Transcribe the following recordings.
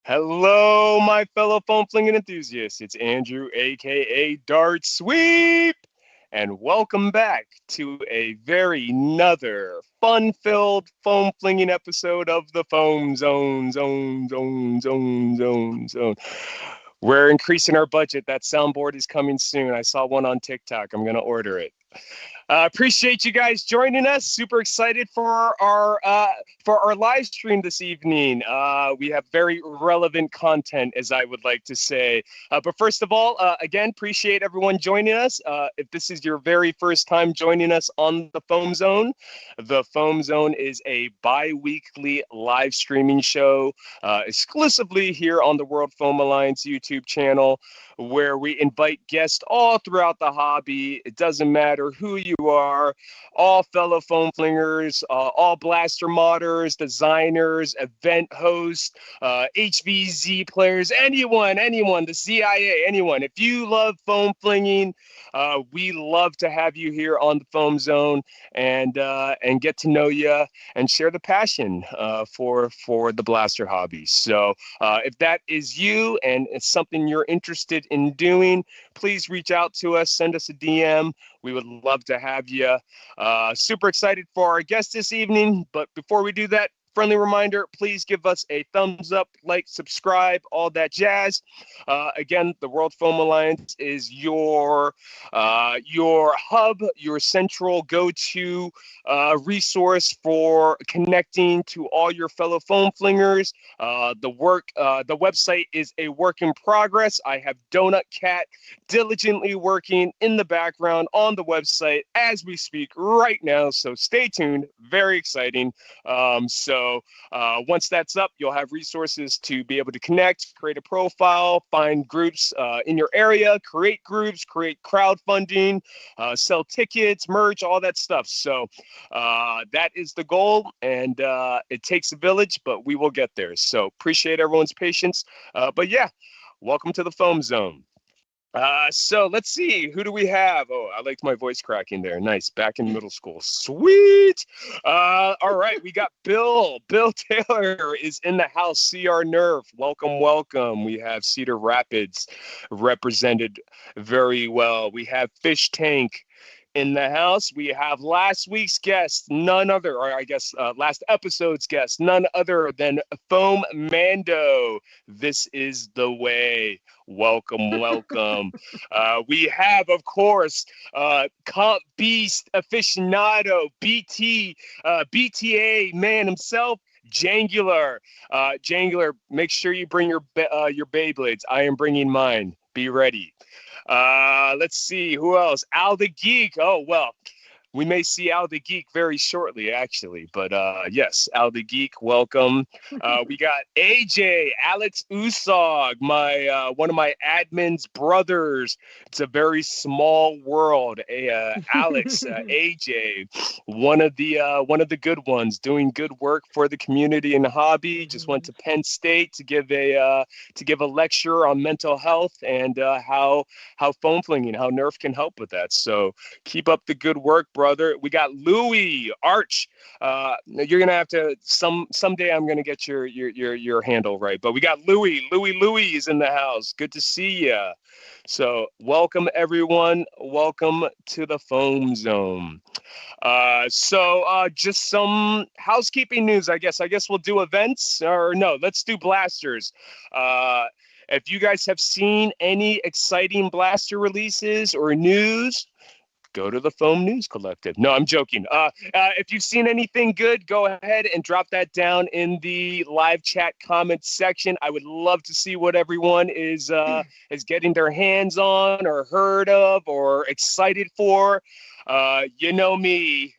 Hello, my fellow foam flinging enthusiasts. It's Andrew, aka Dart Sweep, and welcome back to a very another fun-filled foam flinging episode of the Foam Zone. We're increasing our budget. That soundboard is coming soon. I saw one on TikTok. I'm gonna order it. Appreciate you guys joining us. Super excited for our live stream this evening. We have very relevant content, as I would like to say. But first of all, again, appreciate everyone joining us. If this is your very first time joining us on the Foam Zone is a bi-weekly live streaming show exclusively here on the World Foam Alliance YouTube channel, where we invite guests all throughout the hobby. It doesn't matter who you are, all fellow foam flingers, all blaster modders, designers, event hosts, HVZ players, anyone, the CIA, anyone. If you love foam flinging, we love to have you here on the Foam Zone and get to know you and share the passion for the blaster hobby. So if that is you and it's something you're interested in doing, please reach out to us, send us a DM. We would love to have you. Super excited for our guest this evening. But before we do that, friendly reminder, please give us a thumbs up, like, subscribe, all that jazz. Again, the World Foam Alliance is your hub, your central go-to resource for connecting to all your fellow foam flingers. The website is a work in progress. I have Donut Cat diligently working in the background on the website as we speak right now. So stay tuned. Very exciting. Once that's up, you'll have resources to be able to connect, create a profile, find groups in your area, create groups, create crowdfunding, sell tickets, merch, all that stuff. So that is the goal, and it takes a village, but we will get there. So appreciate everyone's patience. But yeah, welcome to the Foam Zone. So let's see, who do we have? Oh, I liked my voice cracking there. Nice. Back in middle school. Sweet. All right, we got Bill. Bill Taylor is in the house. CR Nerf. Welcome. We have Cedar Rapids represented very well. We have Fish Tank in the house. We have last week's guest, none other, or I guess last episode's guest, none other than Foam Mando. This is the way. Welcome. We have, of course, Comp Beast aficionado, BTA man himself, Jangular. Jangular, make sure you bring your Beyblades. I am bringing mine. Be ready. Let's see, who else? Al the Geek. Oh, well, we may see Al the Geek very shortly, actually. But yes, Al the Geek, welcome. We got AJ, Alex Usog, my one of my admin's brothers. It's a very small world. Alex, AJ, one of the good ones, doing good work for the community and the hobby. Just went to Penn State to give a lecture on mental health and how foam flinging, how Nerf can help with that. So keep up the good work, brother. We got Louie Arch. You're gonna have to someday. I'm gonna get your handle right. But we got Louie. Louie is in the house. Good to see ya. So welcome everyone. Welcome to the Foam Zone. Just some housekeeping news. I guess we'll do events, or no? Let's do blasters. If you guys have seen any exciting blaster releases or news, go to the Foam News Collective. No, I'm joking. If you've seen anything good, go ahead and drop that down in the live chat comments section. I would love to see what everyone is getting their hands on or heard of or excited for. You know me.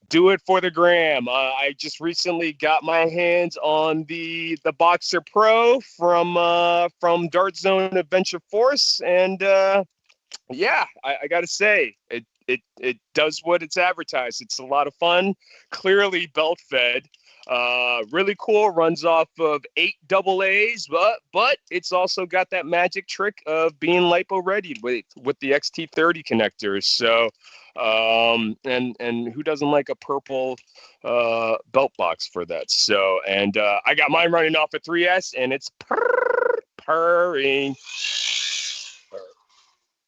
Do it for the gram. I just recently got my hands on the Boxer Pro from Dart Zone Adventure Force, and yeah, I gotta say it does what it's advertised. It's a lot of fun. Clearly belt fed. Really cool. Runs off of 8 AA's, but it's also got that magic trick of being lipo ready with the XT30 connectors. So And who doesn't like a purple belt box for that? So, and I got mine running off a 3S, and it's purring.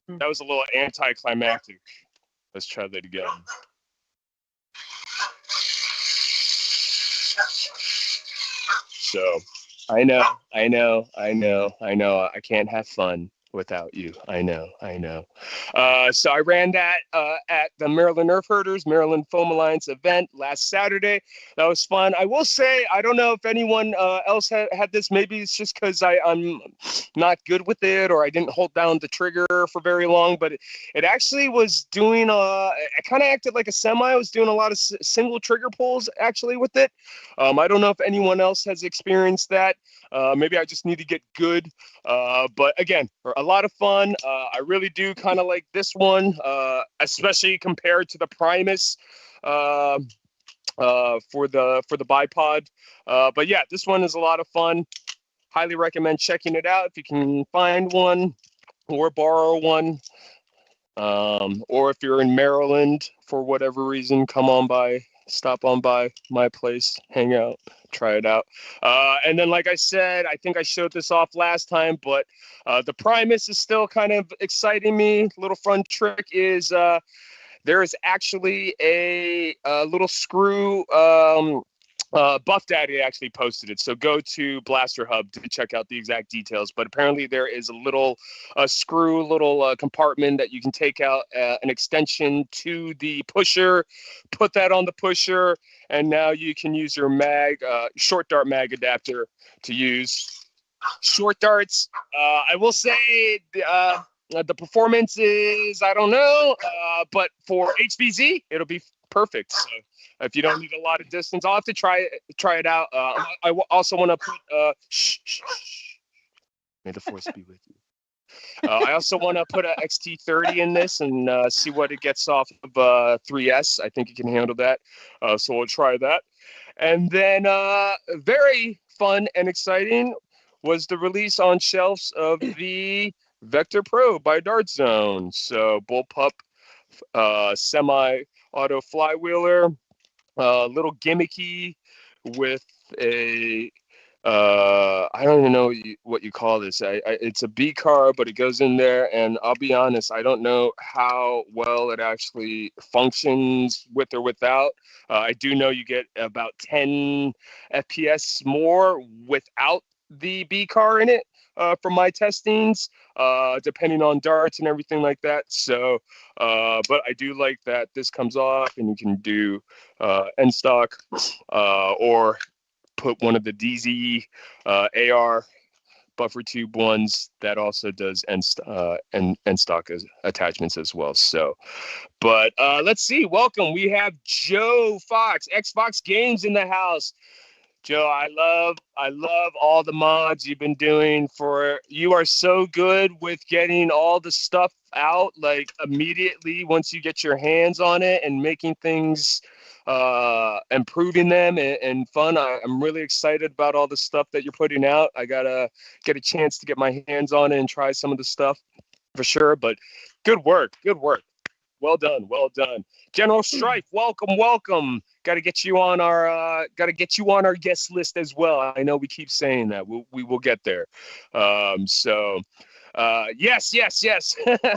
That was a little anticlimactic. Let's try that again. So I know. I can't have fun without you. I know. So I ran that at the Maryland Nerf Herders, Maryland Foam Alliance event last Saturday. That was fun. I will say, I don't know if anyone else had this. Maybe it's just because I'm not good with it, or I didn't hold down the trigger for very long, but it actually was doing, it kind of acted like a semi. I was doing a lot of single trigger pulls actually with it. I don't know if anyone else has experienced that. Maybe I just need to get good. But again, a lot of fun. I really do kind of like this one, especially compared to the Primus for the bipod. But yeah, this one is a lot of fun. Highly recommend checking it out if you can find one or borrow one. Or if you're in Maryland for whatever reason, come on by, stop on by my place, hang out, try it out. And then, like I said, I think I showed this off last time, but the Primus is still kind of exciting me. Little fun trick is there is actually a little screw. Buff Daddy actually posted it, so go to Blaster Hub to check out the exact details. But apparently, there is a little screw, little compartment that you can take out an extension to the pusher, put that on the pusher, and now you can use your short dart mag adapter to use short darts. I will say the performance is, I don't know, but for HVZ, it'll be perfect. So if you don't need a lot of distance, I'll have to try it out. I also want to put may the force be with you. I also want to put a XT30 in this and see what it gets off of 3S. I think it can handle that. So we'll try that. And then very fun and exciting was the release on shelves of the Vector Pro by Dart Zone. So bullpup semi-auto flywheeler, little gimmicky with a I don't even know what you call this. It's a B car, but it goes in there, and I'll be honest, I don't know how well it actually functions with or without. I do know you get about 10 FPS more without the B car in it from my testings, depending on darts and everything like that. So, but I do like that this comes off, and you can do end stock or put one of the DZ AR buffer tube ones that also does end stock attachments as well. So, but let's see. Welcome. We have Joe Fox, Xbox Games in the house. Joe, I love all the mods you've been doing. You are so good with getting all the stuff out like immediately once you get your hands on it and making things improving them and fun. I'm really excited about all the stuff that you're putting out. I gotta get a chance to get my hands on it and try some of the stuff for sure. But good work. Well done. General Strife, welcome. Got to get you on our guest list as well. I know we keep saying that. We will get there. So yes.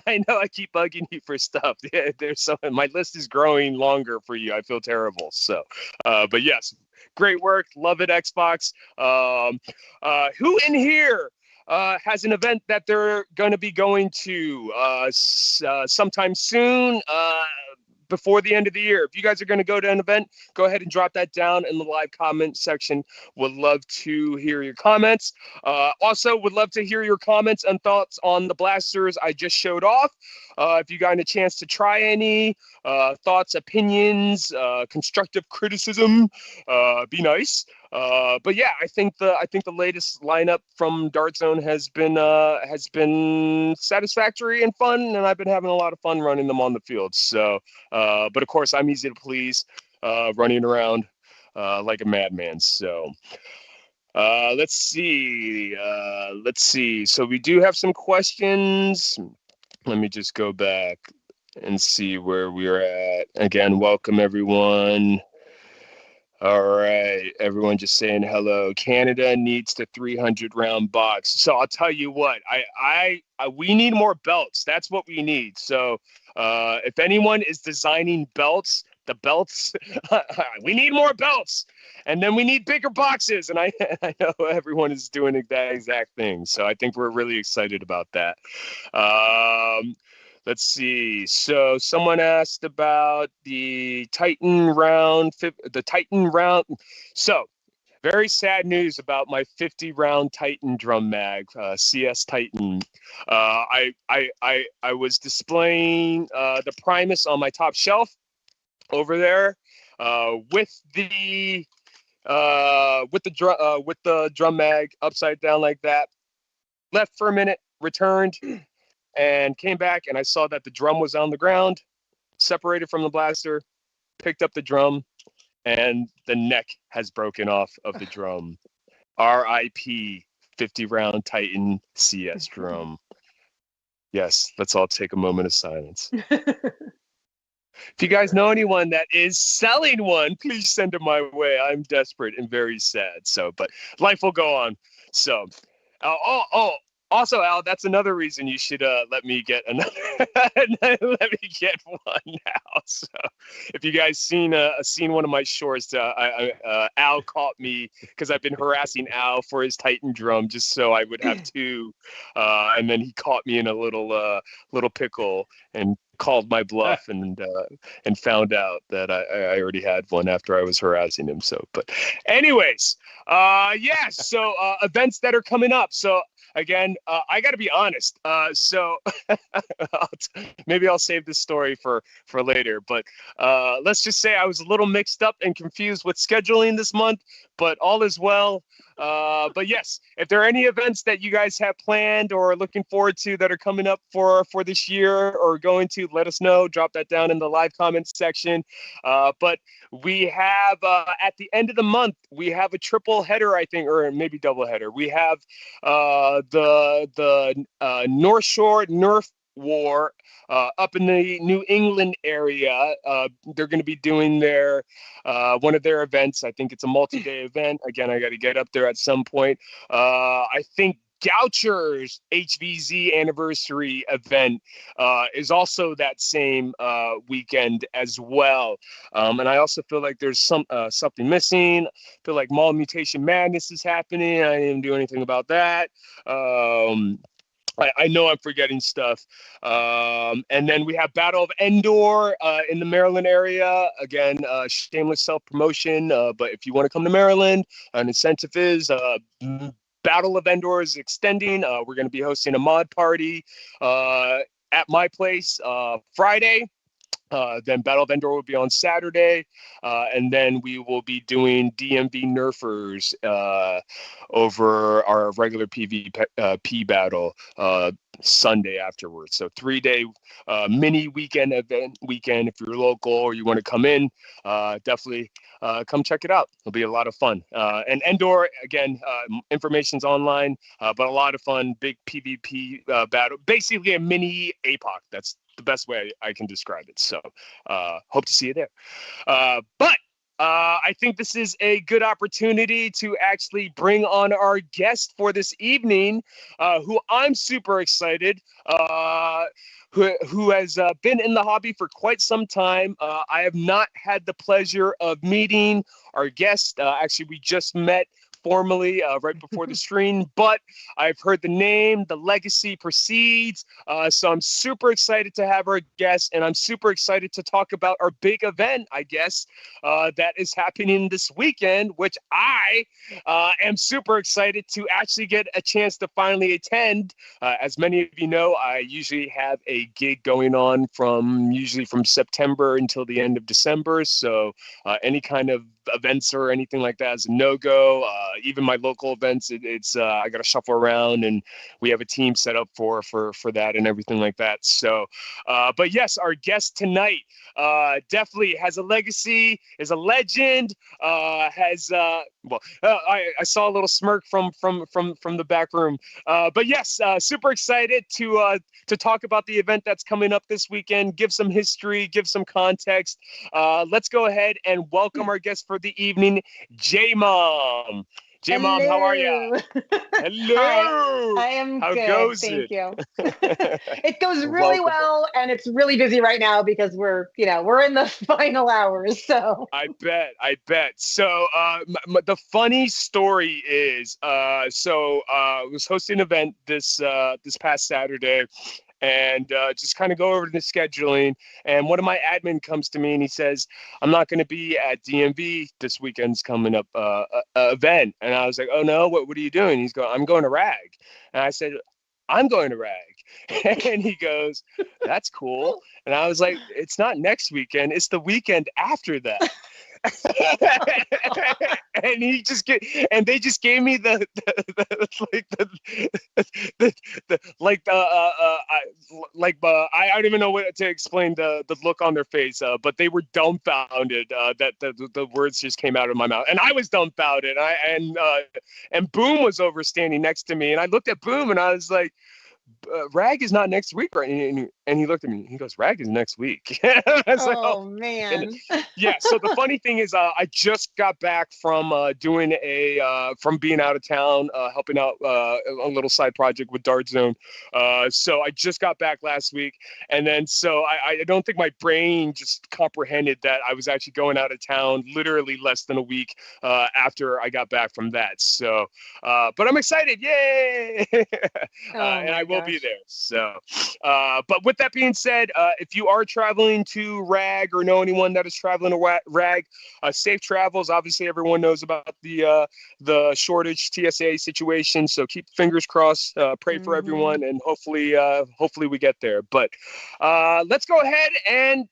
I know I keep bugging you for stuff. There's something. My list is growing longer for you. I feel terrible. So, but yes, great work. Love it, Xbox. Who in here has an event that they're going to be going to sometime soon, before the end of the year? If you guys are going to go to an event, go ahead and drop that down in the live comment section. Would love to hear your comments. Also, would love to hear your comments and thoughts on the blasters I just showed off. If you got a chance to try any, thoughts, opinions, constructive criticism, be nice. But yeah, I think the latest lineup from Dart Zone has been satisfactory and fun, and I've been having a lot of fun running them on the field. So, but of course, I'm easy to please, running around like a madman. So, let's see. So we do have some questions. Let me just go back. and see where we're at. Again, welcome everyone. All right, everyone just saying hello. Canada needs the 300 round box. So I'll tell you what, we need more belts. That's what we need. So if anyone is designing belts, the belts, we need more belts. And then we need bigger boxes. And I, I know everyone is doing that exact thing. So I think we're really excited about that. Um, Let's see. So someone asked about the Titan round, the Titan round. So very sad news about my 50 round Titan drum mag, CS Titan. I was displaying the Primus on my top shelf over there with the drum mag upside down like that. Left for a minute, returned, and came back, and I saw that the drum was on the ground, separated from the blaster, picked up the drum, and the neck has broken off of the drum. RIP 50 round Titan CS drum. Yes, let's all take a moment of silence. If you guys know anyone that is selling one, please send it my way. I'm desperate and very sad. So, but life will go on. So, also, Al, that's another reason you should let me get another. Let me get one now. So, if you guys seen one of my shorts, Al caught me because I've been harassing Al for his Titan drum just so I would have two, and then he caught me in a little pickle and called my bluff and found out that I already had one after I was harassing him. So, but anyways, yeah. So events that are coming up. So again, I got to be honest. So maybe I'll save this story for later. But let's just say I was a little mixed up and confused with scheduling this month. But all is well. But yes, if there are any events that you guys have planned or looking forward to that are coming up for this year or going to, let us know. Drop that down in the live comments section. But we have at the end of the month, we have a triple header, I think, or maybe double header. We have the North Shore Nerf War up in the New England area. They're going to be doing their one of their events. I think it's a multi-day event. Again, I got to get up there at some point. I think Goucher's HVZ anniversary event is also that same weekend as well. And I also feel like there's something missing. I feel like Mall Mutation Madness is happening. I didn't do anything about that. I know I'm forgetting stuff. And then we have Battle of Endor in the Maryland area. Again, shameless self-promotion. But if you want to come to Maryland, an incentive is Battle of Endor is extending. We're going to be hosting a mod party at my place Friday. Then Battle of Endor will be on Saturday, and then we will be doing DMV Nerfers over our regular PvP battle Sunday afterwards. So 3-day mini weekend event weekend. If you're local or you want to come in, definitely come check it out. It'll be a lot of fun. And Endor, again, information's online, but a lot of fun, big PvP battle. Basically a mini APOC. That's the best way I can describe it. So hope to see you there. But I think this is a good opportunity to actually bring on our guest for this evening, who I'm super excited, who has been in the hobby for quite some time. I have not had the pleasure of meeting our guest. Actually, we just met formally right before the stream, but I've heard the name, the legacy proceeds. So I'm super excited to have our guest, and I'm super excited to talk about our big event, I guess, that is happening this weekend, which I am super excited to actually get a chance to finally attend. As many of you know, I usually have a gig going on usually from September until the end of December. So any kind of events or anything like that is a no-go. Even my local events, it's I got to shuffle around, and we have a team set up for that and everything like that. So, but yes, our guest tonight definitely has a legacy, is a legend, has Well, I saw a little smirk from the back room, but yes, super excited to talk about the event that's coming up this weekend. Give some history, give some context. Let's go ahead and welcome our guest for the evening, JMom. JMom, how are ya? Hello. Hi, Hello. I am How good. goes Thank it? you. It goes really Welcome. well, and it's really busy right now because we're in the final hours. So, I bet. I bet. So, the funny story is, I was hosting an event this past Saturday, and just kind of go over the scheduling. And one of my admin comes to me and he says, "I'm not going to be at DMV this weekend's coming up event." And I was like, "Oh no, what are you doing?" He's going, "I'm going to Rag." And I said, "I'm going to Rag." And he goes, "That's cool." And I was like, "It's not next weekend, it's the weekend after that." And they just gave me I don't even know what to explain the look on their face, but they were dumbfounded that the words just came out of my mouth, and I was dumbfounded. And Boom was over standing next to me, and I looked at Boom and I was like, Rag is not next week, right? And he looked at me. He goes, Rag is next week. I was like, oh. oh And man. yeah, so the funny thing is, I just got back from doing from being out of town, helping out a little side project with Dart Zone. So I just got back last week, and then so I don't think my brain just comprehended that I was actually going out of town literally less than a week after I got back from that. So, but I'm excited, yay! Oh And I my will be gosh. there. So, but with that being said, if you are traveling to Rag or know anyone that is traveling to Rag, safe travels. Obviously, everyone knows about the shortage TSA situation. So keep fingers crossed. Pray for Hmm. everyone, and hopefully we get there. But let's go ahead and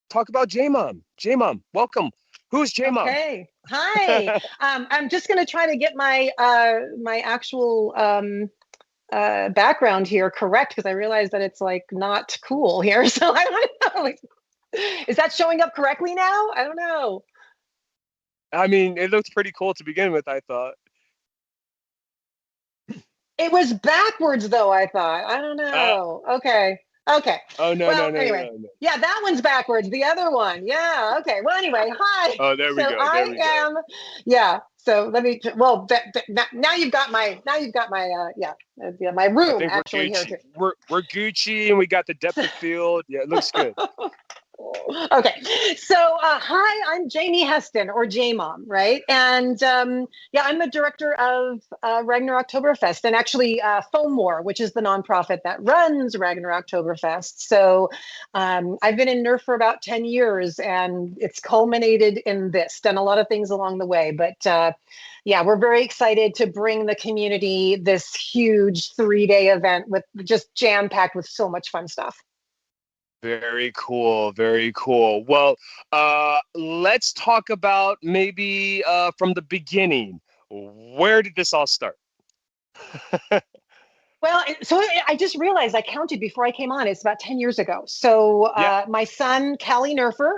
talk about JMom. JMom, welcome. Who's JMom? Okay. Hi. I'm just going to try to get my actual background here correct because I realize that it's like not cool here. So I don't know. Like, is that showing up correctly now? I don't know. I mean, it looked pretty cool to begin with, I thought. It was backwards though, I thought. I don't Uh, know. Okay. Okay. oh, no, no, Well, no, anyway. no, no. Yeah, that one's backwards. The other one. Yeah. Okay. Well, anyway, hi. Oh, there we So go. There I we go. am, yeah. So let me, well, now you've got my, yeah, my I room think we're actually here Gucci. too. We're Gucci, and we got the depth of field. Yeah, it looks good. Okay, so hi, I'm Jamie Heston or JMom, right? And yeah, I'm the director of Ragnar Oktoberfest and actually FOMOR, which is the nonprofit that runs Ragnar Oktoberfest. So I've been in Nerf for about 10 years and it's culminated in this, done a lot of things along the way. But yeah, we're very excited to bring the community this huge 3-day event with just jam packed with so much fun stuff. Very cool. Very cool. Well, let's talk about maybe from the beginning. Where did this all start? Well, so I just realized I counted before I came on. It's about 10 years ago. So Yeah. my son, Callie Nerfer,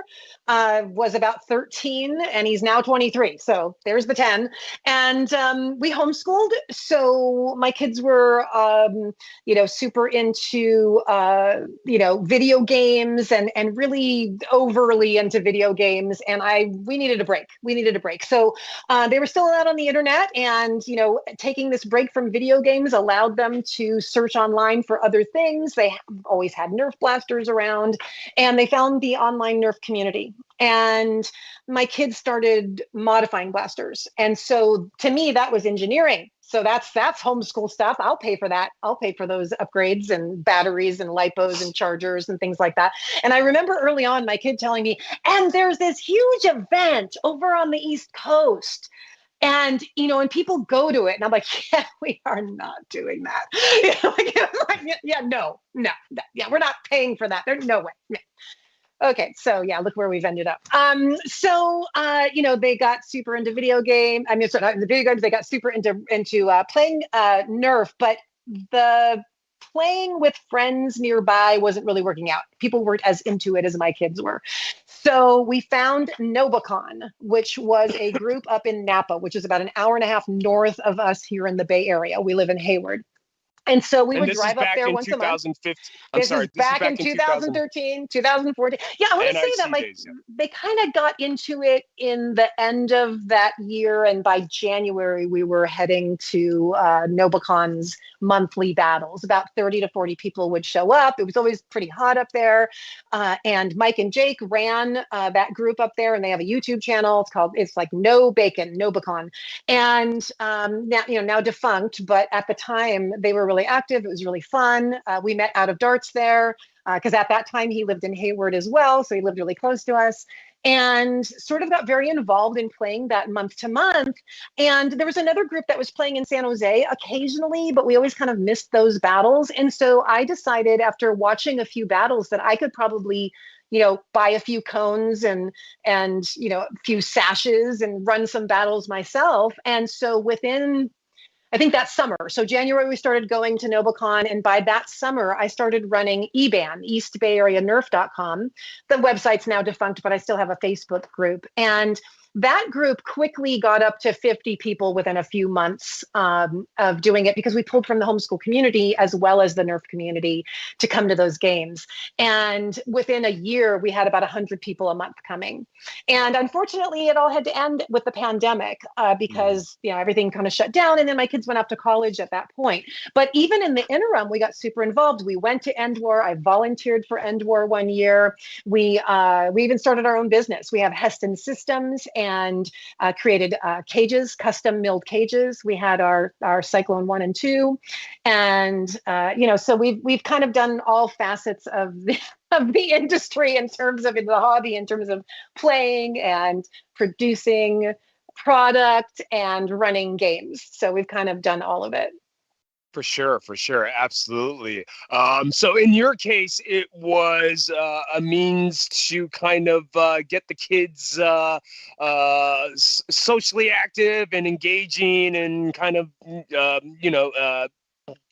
was about 13 and he's now 23. So there's the 10. And we homeschooled. So my kids were, super into, video games and really overly into video games. And we needed a break. We needed a break. So they were still out on the internet and, taking this break from video games allowed them to search online for other things. They always had Nerf blasters around, and they found the online Nerf community. And my kids started modifying blasters. And so to me, that was engineering. So that's homeschool stuff. I'll pay for that. I'll pay for those upgrades and batteries and lipos and chargers and things like that. And I remember early on my kid telling me, and there's this huge event over on the East Coast and people go to it and I'm like, yeah, we are not doing that. Yeah, no, yeah, we're not paying for that. There's no way. No. Okay, so yeah, look where we've ended up. They got super into video game. I mean, sorry, not the video games. They got super into playing Nerf, but the playing with friends nearby wasn't really working out. People weren't as into it as my kids were. So we found Nobicon, which was a group up in Napa, which is about an hour and a half north of us here in the Bay Area. We live in Hayward. And so we And would this is drive up back there in once a month. 2015. I'm This is sorry, this is back in back in 2000 2013, 2014. Yeah, I want to say that NIC days. Yeah. they kind of got into it in the end of that year, and by January we were heading to Nobicon's monthly battles. About 30 to 40 people would show up. It was always pretty hot up there, and Mike and Jake ran that group up there, and they have a YouTube channel. It's like No Bacon, Nobicon, and now defunct, but at the time they were really active. It was really fun. We met out of darts there because at that time he lived in Hayward as well. So he lived really close to us and sort of got very involved in playing that month to month. And there was another group that was playing in San Jose occasionally, but we always kind of missed those battles. And so I decided after watching a few battles that I could probably buy a few cones and a few sashes and run some battles myself. And so within, I think that summer. So January, we started going to Nobicon. And by that summer, I started running EBAN, East Bay Area Nerf.com. The website's now defunct, but I still have a Facebook group. And that group quickly got up to 50 people within a few months of doing it because we pulled from the homeschool community as well as the Nerf community to come to those games. And within a year, we had about 100 people a month coming. And unfortunately, it all had to end with the pandemic because everything kind of shut down. And then my kids went off to college at that point. But even in the interim, we got super involved. We went to End War. I volunteered for End War one year. We even started our own business. We have Heston Systems and created cages, custom milled cages. We had our Cyclone 1 and 2. And, so we've kind of done all facets of the industry in terms of the hobby, in terms of playing and producing product and running games. So we've kind of done all of it. For sure, absolutely. So in your case, it was a means to kind of get the kids socially active and engaging and kind of,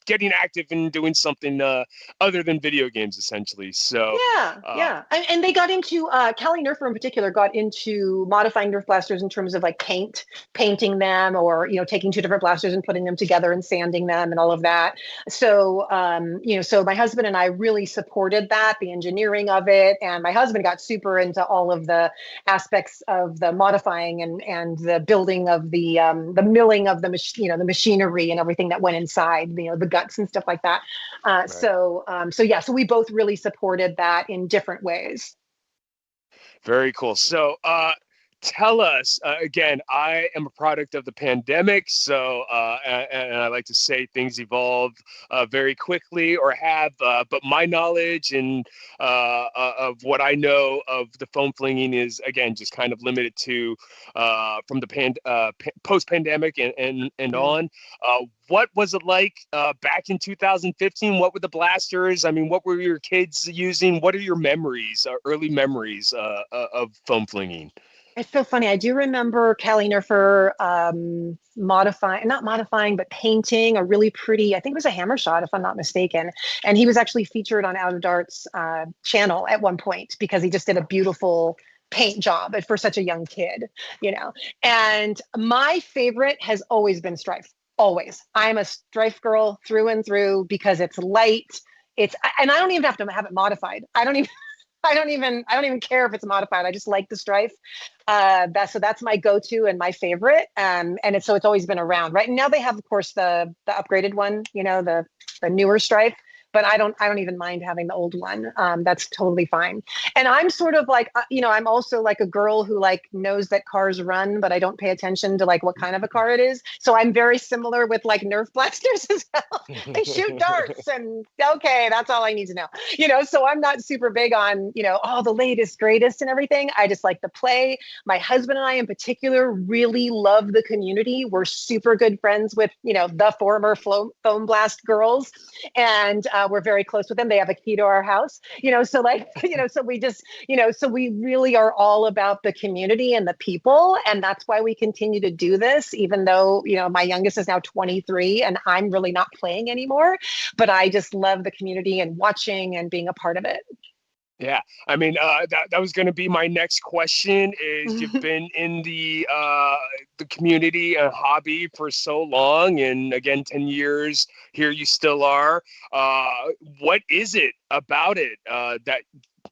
getting active and doing something other than video games, essentially. So yeah. And they got into Callie Nerfer in particular got into modifying Nerf blasters in terms of like painting them, or taking two different blasters and putting them together and sanding them and all of that. So so my husband and I really supported that, the engineering of it, and my husband got super into all of the aspects of the modifying and the building of the milling of the the machinery and everything that went inside, the guts and stuff like that. Right. So we both really supported that in different ways. Very cool. So tell us, again, I am a product of the pandemic, so and I like to say things evolve very quickly, or have, but my knowledge and of what I know of the foam flinging is, again, just kind of limited to from the post-pandemic and on. What was it like back in 2015? What were the blasters? I mean, what were your kids using? What are your memories, early memories of foam flinging? It's so funny. I do remember Callie Nerfer not modifying, but painting a really pretty, I think it was a hammer shot, if I'm not mistaken. And he was actually featured on Out of Dart's channel at one point because he just did a beautiful paint job for such a young kid, And my favorite has always been Strife. Always. I'm a Strife girl through and through because it's light. And I don't even have to have it modified. I don't even care if it's modified. I just like the Strife. That's my go-to and my favorite. And it's always been around. Right now they have, of course, the upgraded one, the newer Strife. But I don't even mind having the old one. That's totally fine. And I'm sort of like, I'm also like a girl who like knows that cars run, but I don't pay attention to like what kind of a car it is. So I'm very similar with like Nerf blasters as well. They shoot darts and okay, that's all I need to know. So I'm not super big on, all the latest, greatest and everything. I just like to play. My husband and I in particular really love the community. We're super good friends with, the former foam blast girls. And we're very close with them. They have a key to our house, so like, so we just, so we really are all about the community and the people. And that's why we continue to do this, even though, my youngest is now 23 and I'm really not playing anymore, but I just love the community and watching and being a part of it. Yeah, I mean, that was going to be my next question. Is you've been in the community and hobby for so long, and again, 10 years here, you still are. Uh, what is it about it that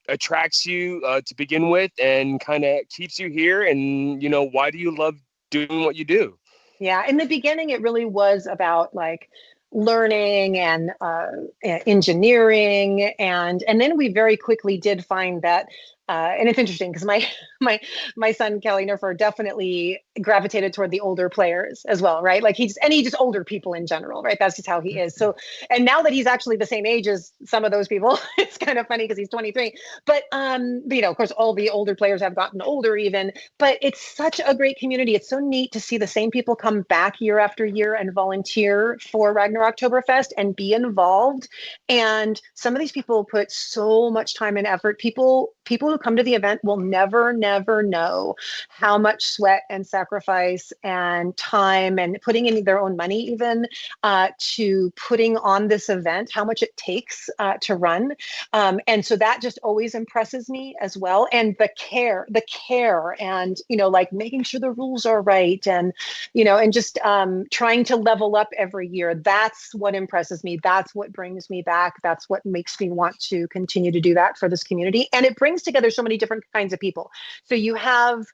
attracts you to begin with, and kind of keeps you here? And why do you love doing what you do? Yeah, in the beginning, it really was about like learning and engineering, and then we very quickly did find that, and it's interesting because my my son Kelly Nerfer definitely gravitated toward the older players as well, right? Like he just older people in general, right? That's just how he is. So, and now that he's actually the same age as some of those people, it's kind of funny because he's 23. But of course, all the older players have gotten older even, but it's such a great community. It's so neat to see the same people come back year after year and volunteer for Ragnar Oktoberfest and be involved. And some of these people put so much time and effort. People who come to the event will never know how much sweat and sacrifice and time and putting in their own money even to putting on this event, how much it takes to run. And so that just always impresses me as well. And the care and, like making sure the rules are right and, and just trying to level up every year. That's what impresses me. That's what brings me back. That's what makes me want to continue to do that for this community. And it brings together so many different kinds of people. So you have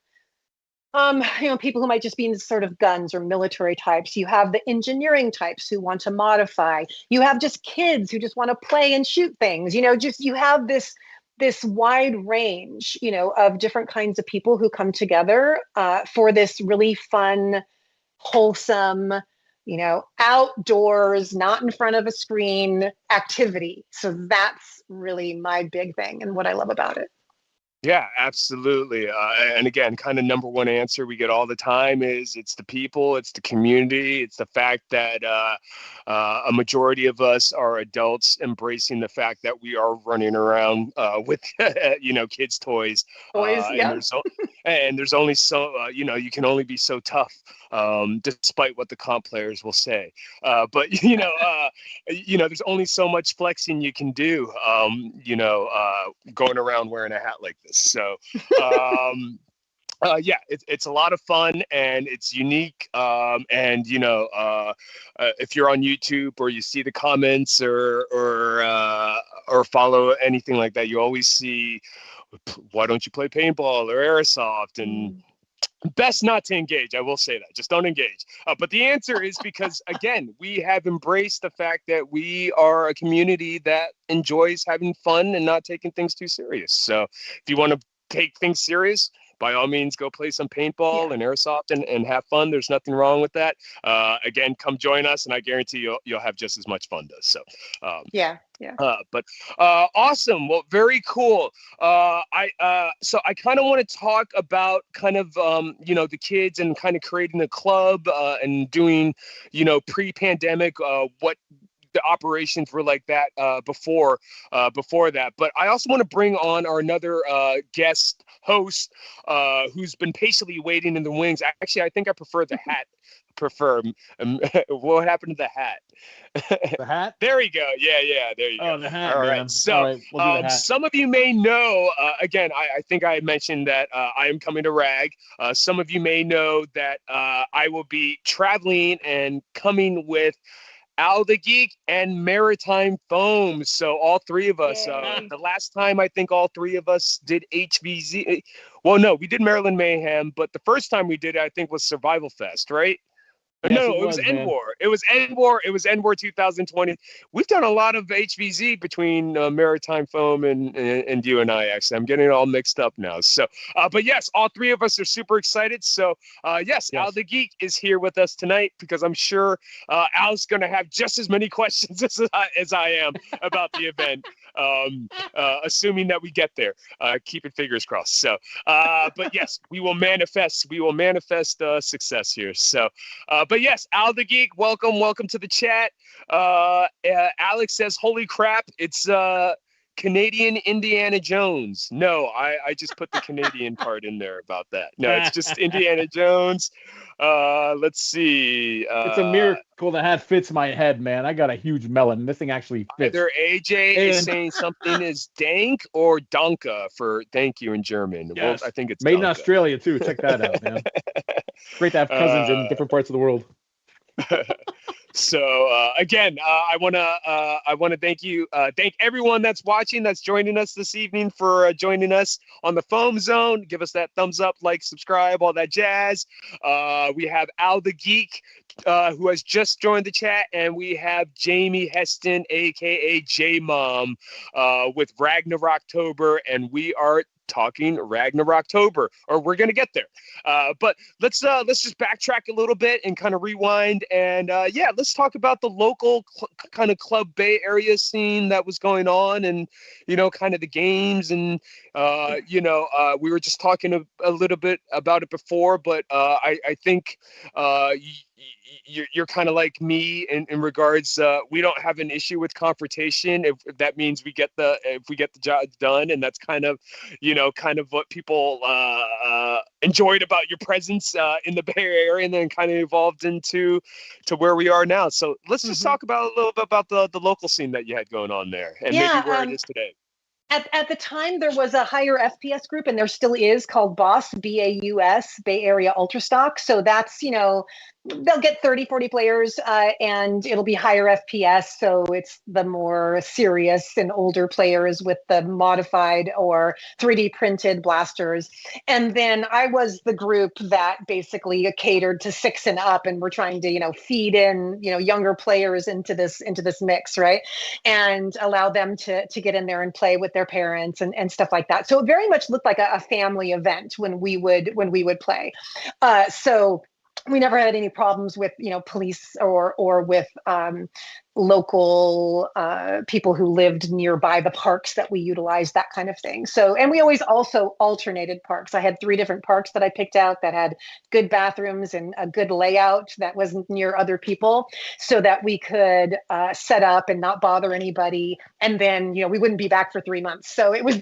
people who might just be in sort of guns or military types. You have the engineering types who want to modify. You have just kids who just want to play and shoot things. Just you have this wide range, of different kinds of people who come together for this really fun, wholesome, outdoors, not in front of a screen activity. So that's really my big thing and what I love about it. Yeah, absolutely. And again, kind of number one answer we get all the time is it's the people, it's the community, it's the fact that a majority of us are adults embracing the fact that we are running around with kids' toys, Boys, and yeah. there's only so you can only be so tough, despite what the comp players will say. But there's only so much flexing you can do. Going around wearing a hat like this. So, yeah, it's a lot of fun and it's unique. And if you're on YouTube or you see the comments or follow anything like that, you always see, why don't you play paintball or airsoft? And best not to engage. I will say that. Just don't engage. But the answer is because, again, we have embraced the fact that we are a community that enjoys having fun and not taking things too serious. So if you want to take things serious, by all means, go play some paintball Yeah. and airsoft and have fun. There's nothing wrong with that. Again, come join us, and I guarantee you'll have just as much fun. So, um, Yeah. Yeah. but awesome. Well, very cool. So I kind of want to talk about kind of the kids and kind of creating a club and doing pre-pandemic what the operations were like that before that. But I also want to bring on our another guest host who's been patiently waiting in the wings. Actually, I think I prefer the hat. What happened to the hat? The hat? There we go. Yeah, there you go. Oh, the hat, All man. right. So, All right, we'll do the hat. some of you may know, again, I think I mentioned that I am coming to RAG. Some of you may know that I will be traveling and coming with Al the Geek and Maritime Foam. So all three of us, the last time I think all three of us did HVZ. Well, no, we did Maryland Mayhem, but the first time we did it, I think, was Survival Fest, right? Yes, No, it was End man. War. It was End War. It was End War 2020. We've done a lot of HVZ between Maritime Foam and you and I, actually. I'm getting it all mixed up now. So, but yes, all three of us are super excited. So, yes, Al the Geek is here with us tonight because I'm sure Al's going to have just as many questions as I am about the event, assuming that we get there. Keeping fingers crossed. So, but yes, we will manifest. We will manifest success here. So, but yes, Al the Geek, welcome to the chat. Alex says, "Holy crap! It's Canadian Indiana Jones. No, I just put the Canadian part in there about that. No, it's just Indiana Jones. Let's see. It's a miracle the hat fits my head, man. I got a huge melon. This thing actually fits. Either AJ is saying something is dank or danke for thank you in German. Yes. Well, I think it's made danke. in Australia too. Check that out, man. Great to have cousins in different parts of the world. So again, I wanna thank everyone that's watching, that's joining us this evening for joining us on the Foam Zone. Give us that thumbs up, like, subscribe, all that jazz. We have Al the Geek, who has just joined the chat, and we have Jamie Heston, aka JMom, with Ragnaroktober, and we are talking Ragnaroktober, or we're gonna get there. But let's just backtrack a little bit and kind of rewind, and let's talk about the local kind of Club Bay Area scene that was going on, and kind of the games, and we were just talking a little bit about it before, but I think you're kind of like me in regards. We don't have an issue with confrontation if that means we get the job done, and that's kind of what people enjoyed about your presence in the Bay Area, and then kind of evolved into where we are now. So let's just talk about a little bit about the local scene that you had going on there, and maybe where it is today. At the time, there was a higher FPS group, and there still is, called BAUS, BAUS, Bay Area Ultra Stock. So that's, they'll get 30, 40 players, and it'll be higher FPS. So it's the more serious and older players with the modified or 3D printed blasters. And then I was the group that basically catered to 6 and up, and we're trying to, feed in, younger players into this mix, right? And allow them to get in there and play with their parents and stuff like that. So it very much looked like a family event when we would play. So we never had any problems with police or with local people who lived nearby the parks that we utilized, that kind of thing. So, and we always also alternated parks. I had 3 different parks that I picked out that had good bathrooms and a good layout that wasn't near other people, so that we could set up and not bother anybody. And then, we wouldn't be back for 3 months. So it was,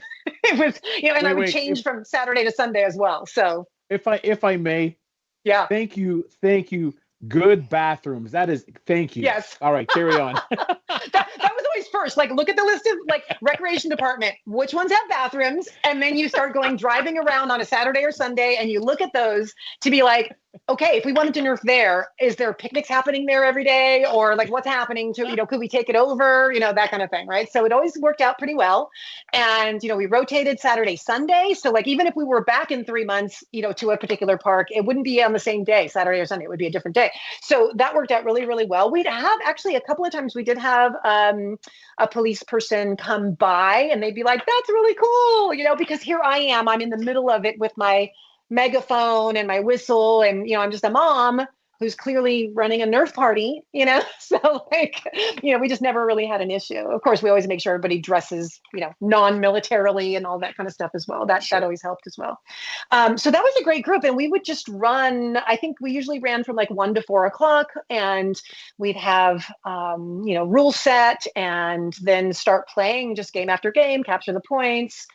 and I would change from Saturday to Sunday as well. So if I may, yeah. Thank you. Good bathrooms. That is, thank you. Yes. All right, carry on. that was always first. Like, look at the list of recreation department, which ones have bathrooms, and then you start driving around on a Saturday or Sunday, and you look at those to be like, okay, if we wanted to nerf there, is there picnics happening there every day, or what's happening to could we take it over, that kind of thing, right? So it always worked out pretty well, and we rotated Saturday, Sunday. So even if we were back in 3 months, to a particular park, it wouldn't be on the same day, Saturday or Sunday. It would be a different day. So that worked out really, really well. We'd have actually a couple of times we did have a police person come by, and they'd be like, "That's really cool," because here I am, I'm in the middle of it with my megaphone and my whistle, and I'm just a mom who's clearly running a Nerf party, so we just never really had an issue. Of course, we always make sure everybody dresses, non-militarily and all that kind of stuff as well. That always helped as well. So that was a great group, and we would just run. I think we usually ran from 1 to 4 o'clock, and we'd have rule set, and then start playing just game after game, capture the points,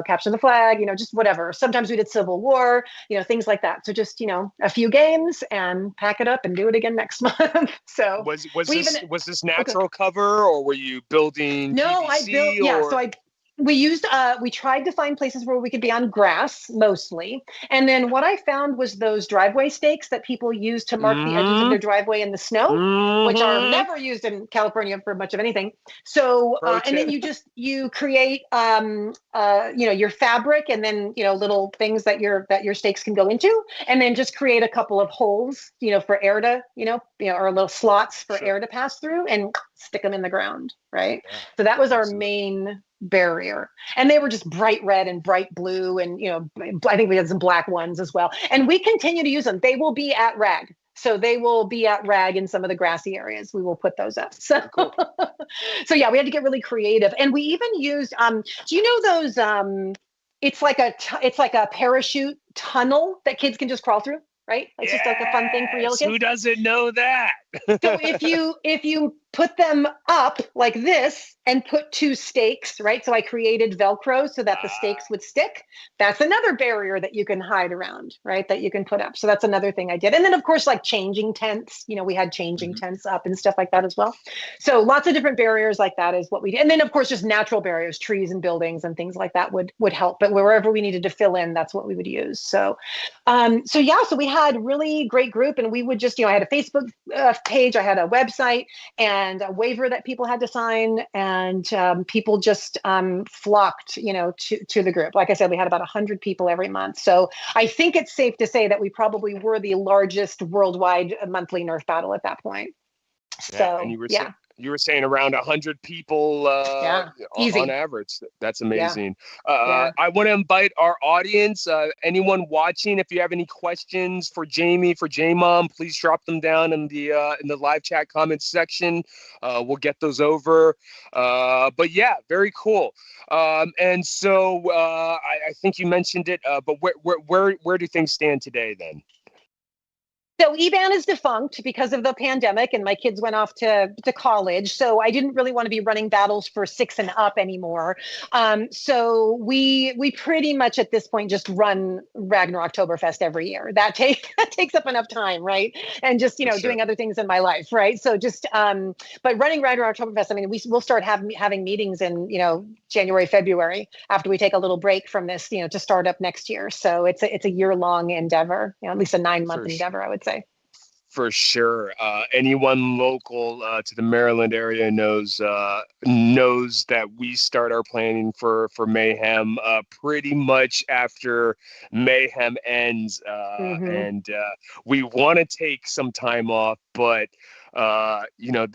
capture the flag, just whatever. Sometimes we did Civil War, things like that. So just, a few games and pack it up and do it again next month. So was this natural cover, or were you building? No, PVC, I built, yeah. So we tried to find places where we could be on grass mostly. And then what I found was those driveway stakes that people use to mark the edges of their driveway in the snow, which are never used in California for much of anything. So, and then you create, your fabric, and then, little things that your stakes can go into, and then just create a couple of holes, for air to, or little slots for air to pass through, and stick them in the ground. Right. Yeah. So that was our main barrier, and they were just bright red and bright blue, and I think we had some black ones as well, and we continue to use them. They will be at RAG, so they will be at RAG in some of the grassy areas. We will put those up. So cool. So yeah, we had to get really creative, and we even used do you know those it's like a parachute tunnel that kids can just crawl through, right? It's just like a fun thing for little kids. Who doesn't know that? So if you put them up like this and put two stakes, right? So I created Velcro so that the stakes would stick. That's another barrier that you can hide around, right? That you can put up. So that's another thing I did. And then of course, like changing tents, we had changing tents up and stuff like that as well. So lots of different barriers like that is what we did. And then of course, just natural barriers, trees and buildings and things like that would help. But wherever we needed to fill in, that's what we would use. So so we had really great group, and we would just, I had a Facebook page, I had a website, and a waiver that people had to sign, and people just flocked, to the group. Like I said, we had about 100 people every month. So I think it's safe to say that we probably were the largest worldwide monthly Nerf battle at that point. So and you were saying around 100 people easy. on average. That's amazing. Yeah. I want to invite our audience, anyone watching, if you have any questions for Jamie, for JMom, please drop them down in the live chat comments section. We'll get those over. But yeah, very cool. And so I think you mentioned it, but where do things stand today then? So EBAN is defunct because of the pandemic, and my kids went off to college. So I didn't really want to be running battles for 6 and up anymore. So we pretty much at this point just run Ragnar Oktoberfest every year. That takes up enough time, right? And just doing other things in my life, right? So just but running Ragnar Oktoberfest, I mean, we'll start having meetings in January, February after we take a little break from this, to start up next year. So it's a year-long endeavor, at least a 9-month endeavor, I would say. For sure. Anyone local to the Maryland area knows that we start our planning for Mayhem pretty much after Mayhem ends, and we want to take some time off, but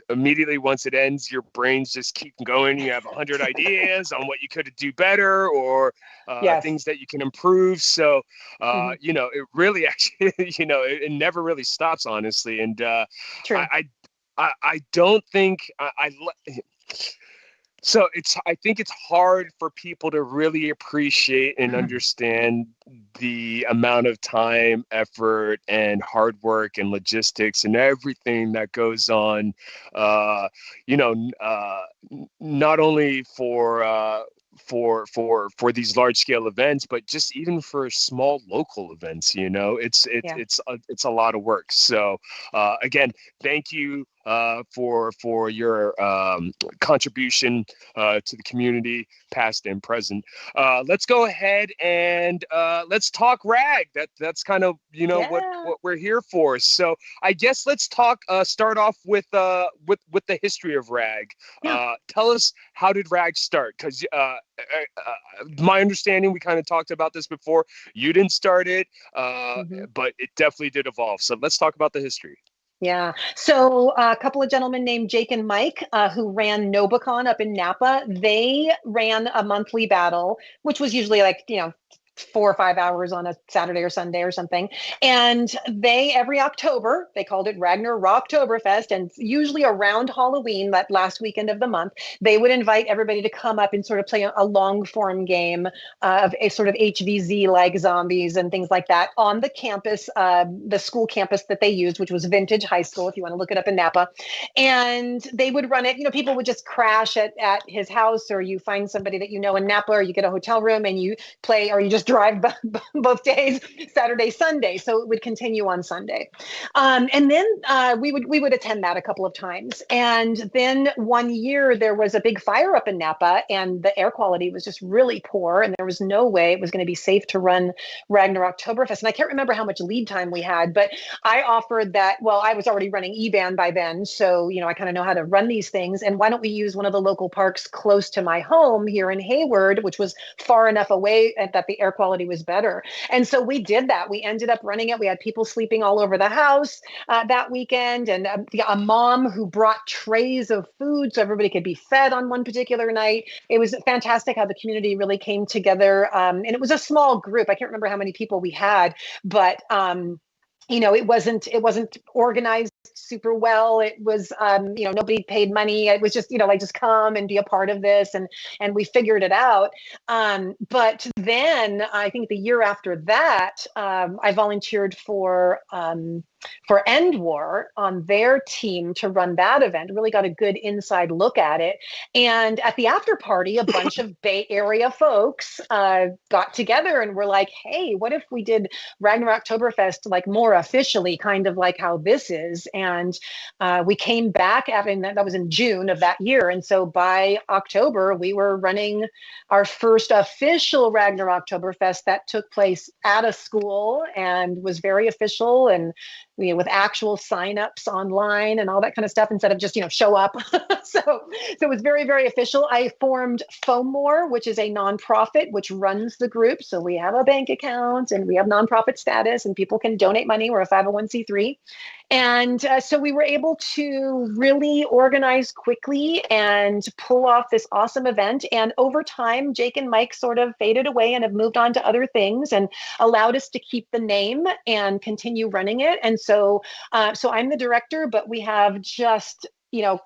immediately once it ends, your brains just keep going. You have 100 ideas on what you could do better, or things that you can improve. So, it really actually, it never really stops, honestly. And True. I don't think so I think it's hard for people to really appreciate and understand the amount of time, effort, and hard work and logistics and everything that goes on, not only for these large scale events, but just even for small local events. It's a lot of work. So again, thank you for your contribution to the community, past and present. Let's go ahead and let's talk rag. That's kind of what we're here for. So I guess let's start off with the history of rag. Tell us, how did rag start? Because my understanding, we kind of talked about this before, you didn't start it, but it definitely did evolve. So let's talk about the history. Yeah. So a couple of gentlemen named Jake and Mike, who ran Nobicon up in Napa, they ran a monthly battle, which was usually like, 4 or 5 hours on a Saturday or Sunday or something. And every October, they called it Ragnar Rocktoberfest. And usually around Halloween, that last weekend of the month, they would invite everybody to come up and sort of play a long form game of a sort of HVZ like zombies and things like that on the campus, the school campus that they used, which was Vintage High School, if you want to look it up in Napa. And they would run it, people would just crash at his house, or you find somebody that in Napa, or you get a hotel room and you play, or you just drive both days, Saturday, Sunday. So it would continue on Sunday. And then we would attend that a couple of times. And then one year there was a big fire up in Napa, and the air quality was just really poor. And there was no way it was going to be safe to run Ragnar Oktoberfest. And I can't remember how much lead time we had, but I offered that, well, I was already running EBAN by then. So, I kind of know how to run these things. And why don't we use one of the local parks close to my home here in Hayward, which was far enough away that the air quality was better. And so we did that. We ended up running it. We had people sleeping all over the house that weekend, and a mom who brought trays of food so everybody could be fed on one particular night. It was fantastic how the community really came together. And it was a small group. I can't remember how many people we had, but it wasn't organized super well. It was, nobody paid money. It was just, just come and be a part of this. And we figured it out. But then I think the year after that, I volunteered for for End War on their team to run that event. Really got a good inside look at it. And at the after party, a bunch of Bay Area folks got together and were like, hey, what if we did Ragnarok Oktoberfest like more officially, kind of like how this is? And we came back after that was in June of that year. And so by October, we were running our first official Ragnarok Oktoberfest that took place at a school and was very official, and with actual signups online and all that kind of stuff instead of just, show up. so it was very, very official. I formed FOMOR, which is a nonprofit which runs the group. So we have a bank account and we have nonprofit status and people can donate money. We're a 501c3. And so we were able to really organize quickly and pull off this awesome event. And over time, Jake and Mike sort of faded away and have moved on to other things and allowed us to keep the name and continue running it. And so I'm the director, but we have just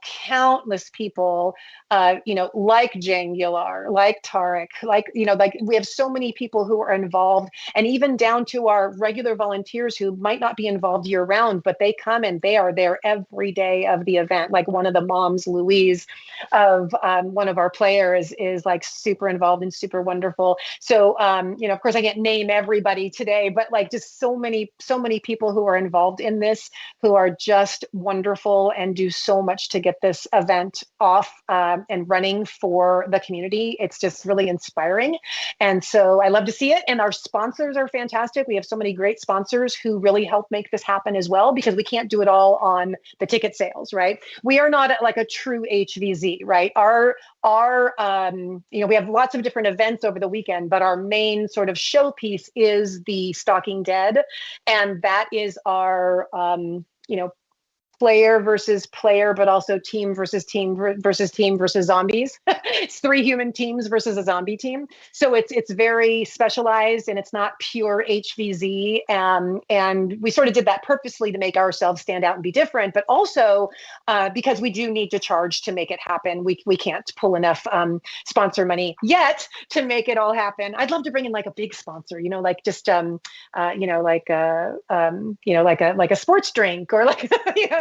countless people, like Jane Gillar, like Tarek, like we have so many people who are involved, and even down to our regular volunteers who might not be involved year round, but they come and they are there every day of the event. Like one of the moms, Louise, of one of our players is like super involved and super wonderful. So, of course I can't name everybody today, but like just so many people who are involved in this, who are just wonderful and do so much to get this event off and running for the community. It's just really inspiring. And so I love to see it. And our sponsors are fantastic. We have so many great sponsors who really help make this happen as well, because we can't do it all on the ticket sales, right? We are not like a true HVZ, right? We have lots of different events over the weekend, but our main sort of showpiece is the Stalking Dead. And that is our, player versus player, but also team versus team versus team versus zombies. It's 3 human teams versus a zombie team. So it's very specialized and it's not pure HVZ. And we sort of did that purposely to make ourselves stand out and be different, but also because we do need to charge to make it happen. We can't pull enough sponsor money yet to make it all happen. I'd love to bring in like a big sponsor, like just like a sports drink, or like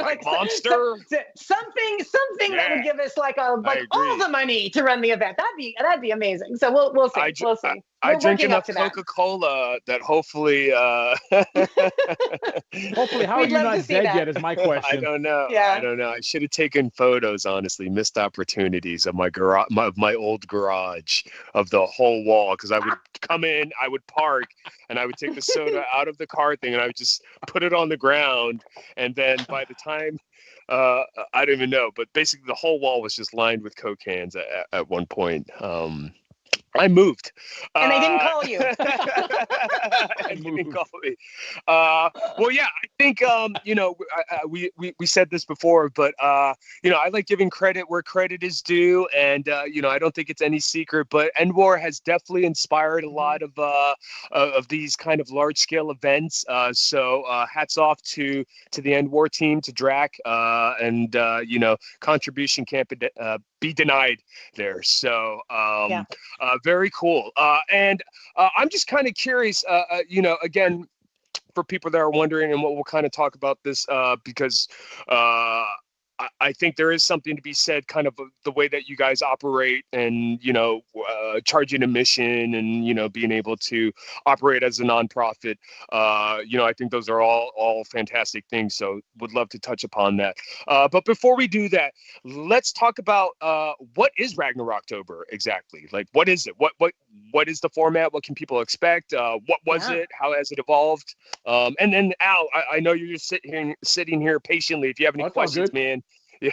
like Monster, something that would give us like all the money to run the event. That'd be amazing. So we'll see. We'll see. I drink enough Coca-Cola that hopefully hopefully, how are you not dead yet is my question. I don't know. Yeah. I don't know. I should have taken photos, honestly. Missed opportunities of my garage, my old garage, of the whole wall, because I would come in, I would park, and I would take the soda out of the car thing and I would just put it on the ground, and then by the time I don't even know, but basically the whole wall was just lined with Coke cans at one point. I moved. And I didn't call you. I didn't call me. Well, yeah, I think, we said this before, but, I like giving credit where credit is due. And, I don't think it's any secret, but End War has definitely inspired a lot of these kind of large scale events. So hats off to the End War team, to Drac, and, contribution can't be denied there. So, very cool. And I'm just kind of curious, again, for people that are wondering, and we'll kind of talk about this because I think there is something to be said, kind of the way that you guys operate, and charging admission, and being able to operate as a nonprofit. I think those are all fantastic things. So would love to touch upon that. But before we do that, let's talk about what is Ragnarok Oktober exactly? Like, what is it? What is the format? What can people expect? What was it? How has it evolved? And then Al, I know you're just sitting here patiently. If you have any questions, man. Yeah,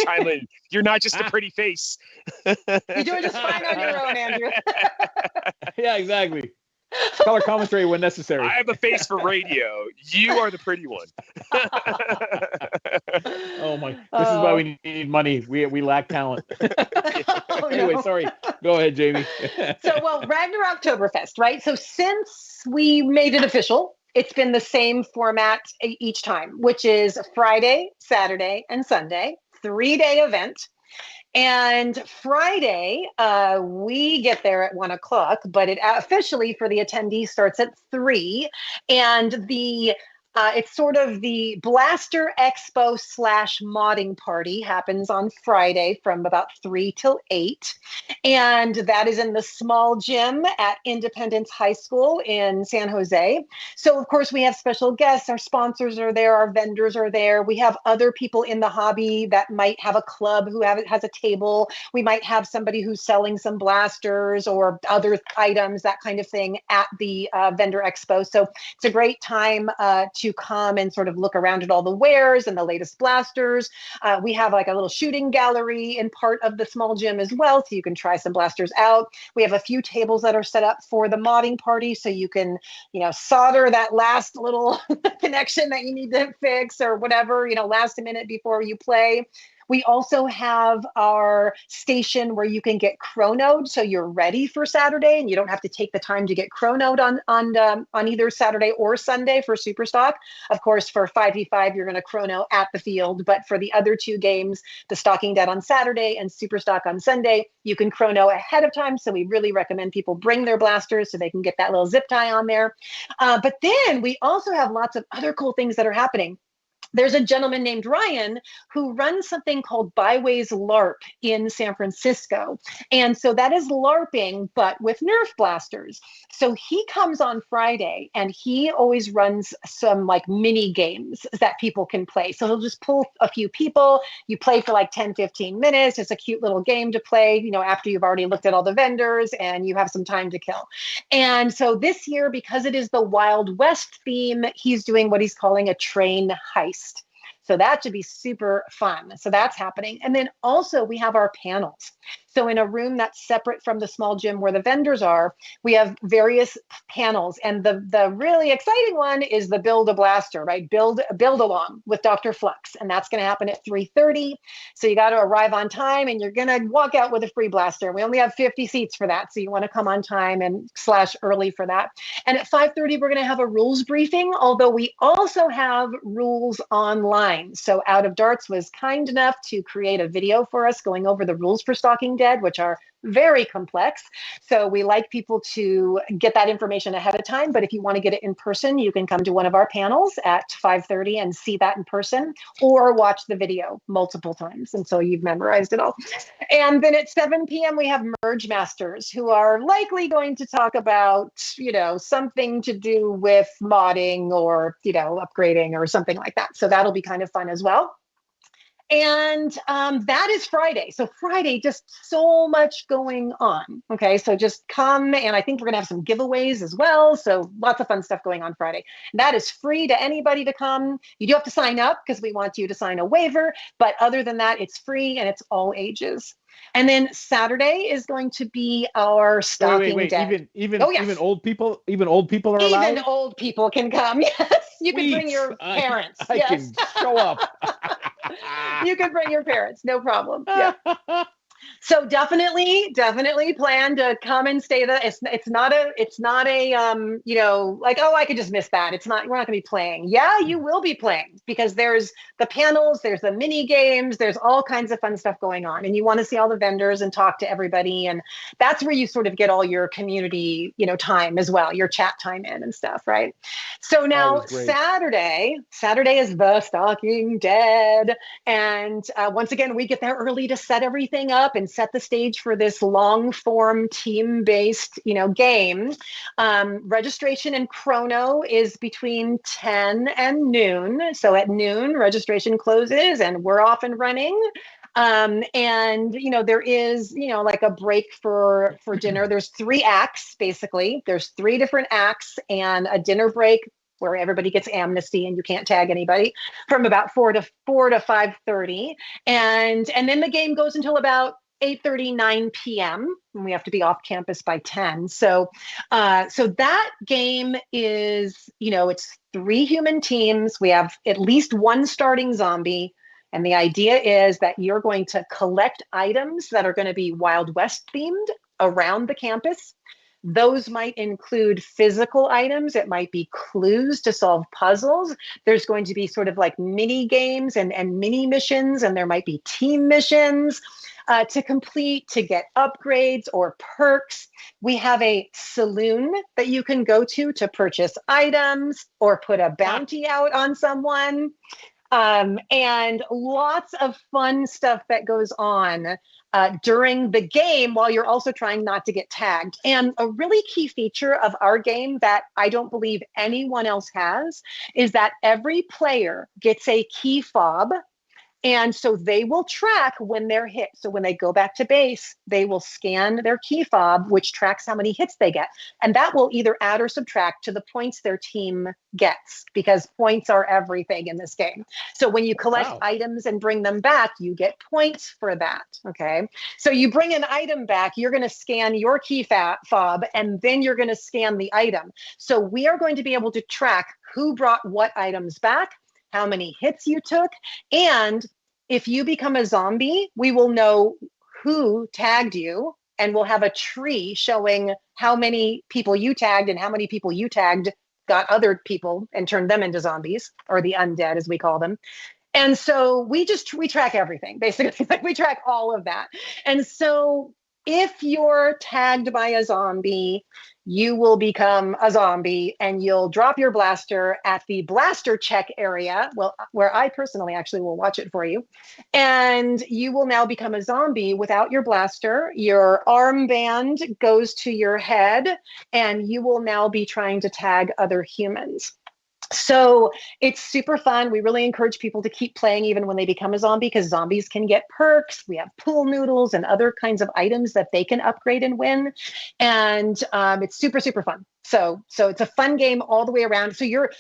chime in. You're not just a pretty face. You're doing just fine on your own, Andrew. Yeah, exactly. Color commentary when necessary. I have a face for radio. You are the pretty one. Oh my! This is why we need money. We lack talent. Anyway, sorry. Go ahead, Jamie. So, Ragnarok Oktoberfest, right? So since we made it official, it's been the same format each time, which is Friday, Saturday, and Sunday, 3-day event. And Friday, we get there at 1:00, but it officially for the attendees starts at 3. And the It's sort of the Blaster Expo / modding party, happens on Friday from about 3 till 8. And that is in the small gym at Independence High School in San Jose. So, of course, we have special guests. Our sponsors are there. Our vendors are there. We have other people in the hobby that might have a club who has a table. We might have somebody who's selling some blasters or other items, that kind of thing, at the vendor expo. So it's a great time to come and sort of look around at all the wares and the latest blasters. We have like a little shooting gallery in part of the small gym as well, so you can try some blasters out. We have a few tables that are set up for the modding party, so you can, solder that last little connection that you need to fix or whatever, last minute before you play. We also have our station where you can get chronoed, so you're ready for Saturday and you don't have to take the time to get chronoed on either Saturday or Sunday for Superstock. Of course, for 5v5, you're going to chrono at the field, but for the other two games, the Stalking Dead on Saturday and Superstock on Sunday, you can chrono ahead of time. So we really recommend people bring their blasters so they can get that little zip tie on there. But then we also have lots of other cool things that are happening. There's a gentleman named Ryan who runs something called Byways LARP in San Francisco. And so that is LARPing, but with Nerf blasters. So he comes on Friday and he always runs some like mini games that people can play. So he'll just pull a few people. You play for like 10, 15 minutes. It's a cute little game to play, after you've already looked at all the vendors and you have some time to kill. And so this year, because it is the Wild West theme, he's doing what he's calling a train heist. So that should be super fun. So that's happening. And then also we have our panels. So in a room that's separate from the small gym where the vendors are, we have various panels. And the really exciting one is the Build a Blaster, right? Build along with Dr. Flux. And that's going to happen at 3:30. So you got to arrive on time and you're going to walk out with a free blaster. We only have 50 seats for that. So you want to come on time and / early for that. And at 5:30, we're going to have a rules briefing, although we also have rules online. So Out of Darts was kind enough to create a video for us going over the rules for Stalking Dead, which are very complex. So we like people to get that information ahead of time. But if you want to get it in person, you can come to one of our panels at 5:30 and see that in person, or watch the video multiple times until you've memorized it all. And then at 7 p.m., we have Merge Masters, who are likely going to talk about, something to do with modding or, upgrading or something like that. So that'll be kind of fun as well. And that is Friday. So Friday, just so much going on. Okay, so just come, and I think we're going to have some giveaways as well. So lots of fun stuff going on Friday. And that is free to anybody to come. You do have to sign up because we want you to sign a waiver. But other than that, it's free and it's all ages. And then Saturday is going to be our Stalking Dead. Even old people are allowed? Even old people can come. Yes, you can bring your parents. I can show up. You can bring your parents, no problem. Yeah. So definitely plan to come and stay there. It's not a like, oh, I could just miss that. We're not going to be playing. Yeah, you will be playing because there's the panels, there's the mini games, there's all kinds of fun stuff going on. And you want to see all the vendors and talk to everybody. And that's where you sort of get all your community, time as well, your chat time in and stuff, right? So now Saturday is the Stalking Dead. And once again, we get there early to set everything up and set the stage for this long form team-based, game. Registration and chrono is between 10 and noon. So at noon, registration closes and we're off and running. And, there is, like a break for dinner. There's 3 acts, basically. There's 3 different acts and a dinner break where everybody gets amnesty and you can't tag anybody from about 4 to 5:30. And then the game goes until about 8:30, 9 p.m. and we have to be off campus by 10. So that game is, it's 3 human teams. We have at least 1 starting zombie. And the idea is that you're going to collect items that are going to be Wild West themed around the campus. Those might include physical items. It might be clues to solve puzzles. There's going to be sort of like mini games and mini missions, and there might be team missions to complete, to get upgrades or perks. We have a saloon that you can go to purchase items or put a bounty out on someone. And lots of fun stuff that goes on during the game while you're also trying not to get tagged. And a really key feature of our game that I don't believe anyone else has is that every player gets a key fob. And so they will track when they're hit. So when they go back to base, they will scan their key fob, which tracks how many hits they get. And that will either add or subtract to the points their team gets, because points are everything in this game. So when you collect items and bring them back, you get points for that. Okay. So you bring an item back, you're going to scan your key fob, and then you're going to scan the item. So we are going to be able to track who brought what items back, how many hits you took. And if you become a zombie, we will know who tagged you, and we'll have a tree showing how many people you tagged and how many people you tagged got other people and turned them into zombies, or the undead as we call them. And so we track everything, basically. Like, we track all of that. And so if you're tagged by a zombie, you will become a zombie and you'll drop your blaster at the blaster check area, well, where I personally actually will watch it for you. And you will now become a zombie without your blaster. Your armband goes to your head, and you will now be trying to tag other humans. So it's super fun. We really encourage people to keep playing even when they become a zombie, because zombies can get perks. We have pool noodles and other kinds of items that they can upgrade and win. And it's super, super fun. So it's a fun game all the way around. So you're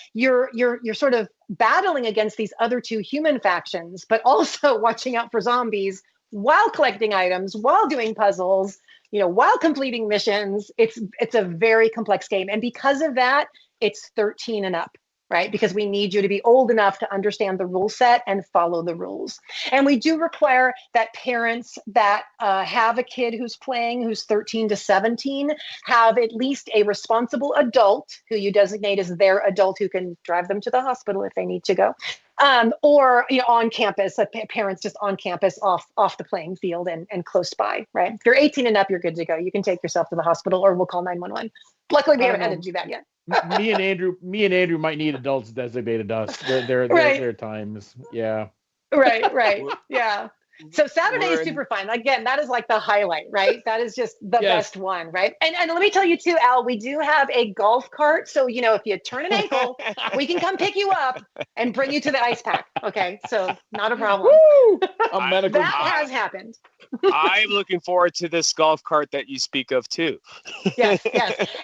sort of battling against these other two human factions, but also watching out for zombies while collecting items, while doing puzzles, while completing missions. It's a very complex game. And because of that, it's 13 and up. Right? Because we need you to be old enough to understand the rule set and follow the rules. And we do require that parents that have a kid who's playing, who's 13 to 17, have at least a responsible adult who you designate as their adult, who can drive them to the hospital if they need to go. Or on campus, parents just on campus, off the playing field and close by, right? If you're 18 and up, you're good to go. You can take yourself to the hospital, or we'll call 911. Luckily, we haven't had to do that yet. me and Andrew might need adults designated us. Their times. Yeah. Right. Yeah. So Saturday is super fun. Again, that is like the highlight, right? That is just the best one, right? And let me tell you too, Al, we do have a golf cart. So, if you turn an ankle, we can come pick you up and bring you to the ice pack. Okay. So not a problem. That has happened. I'm looking forward to this golf cart that you speak of too. Yes.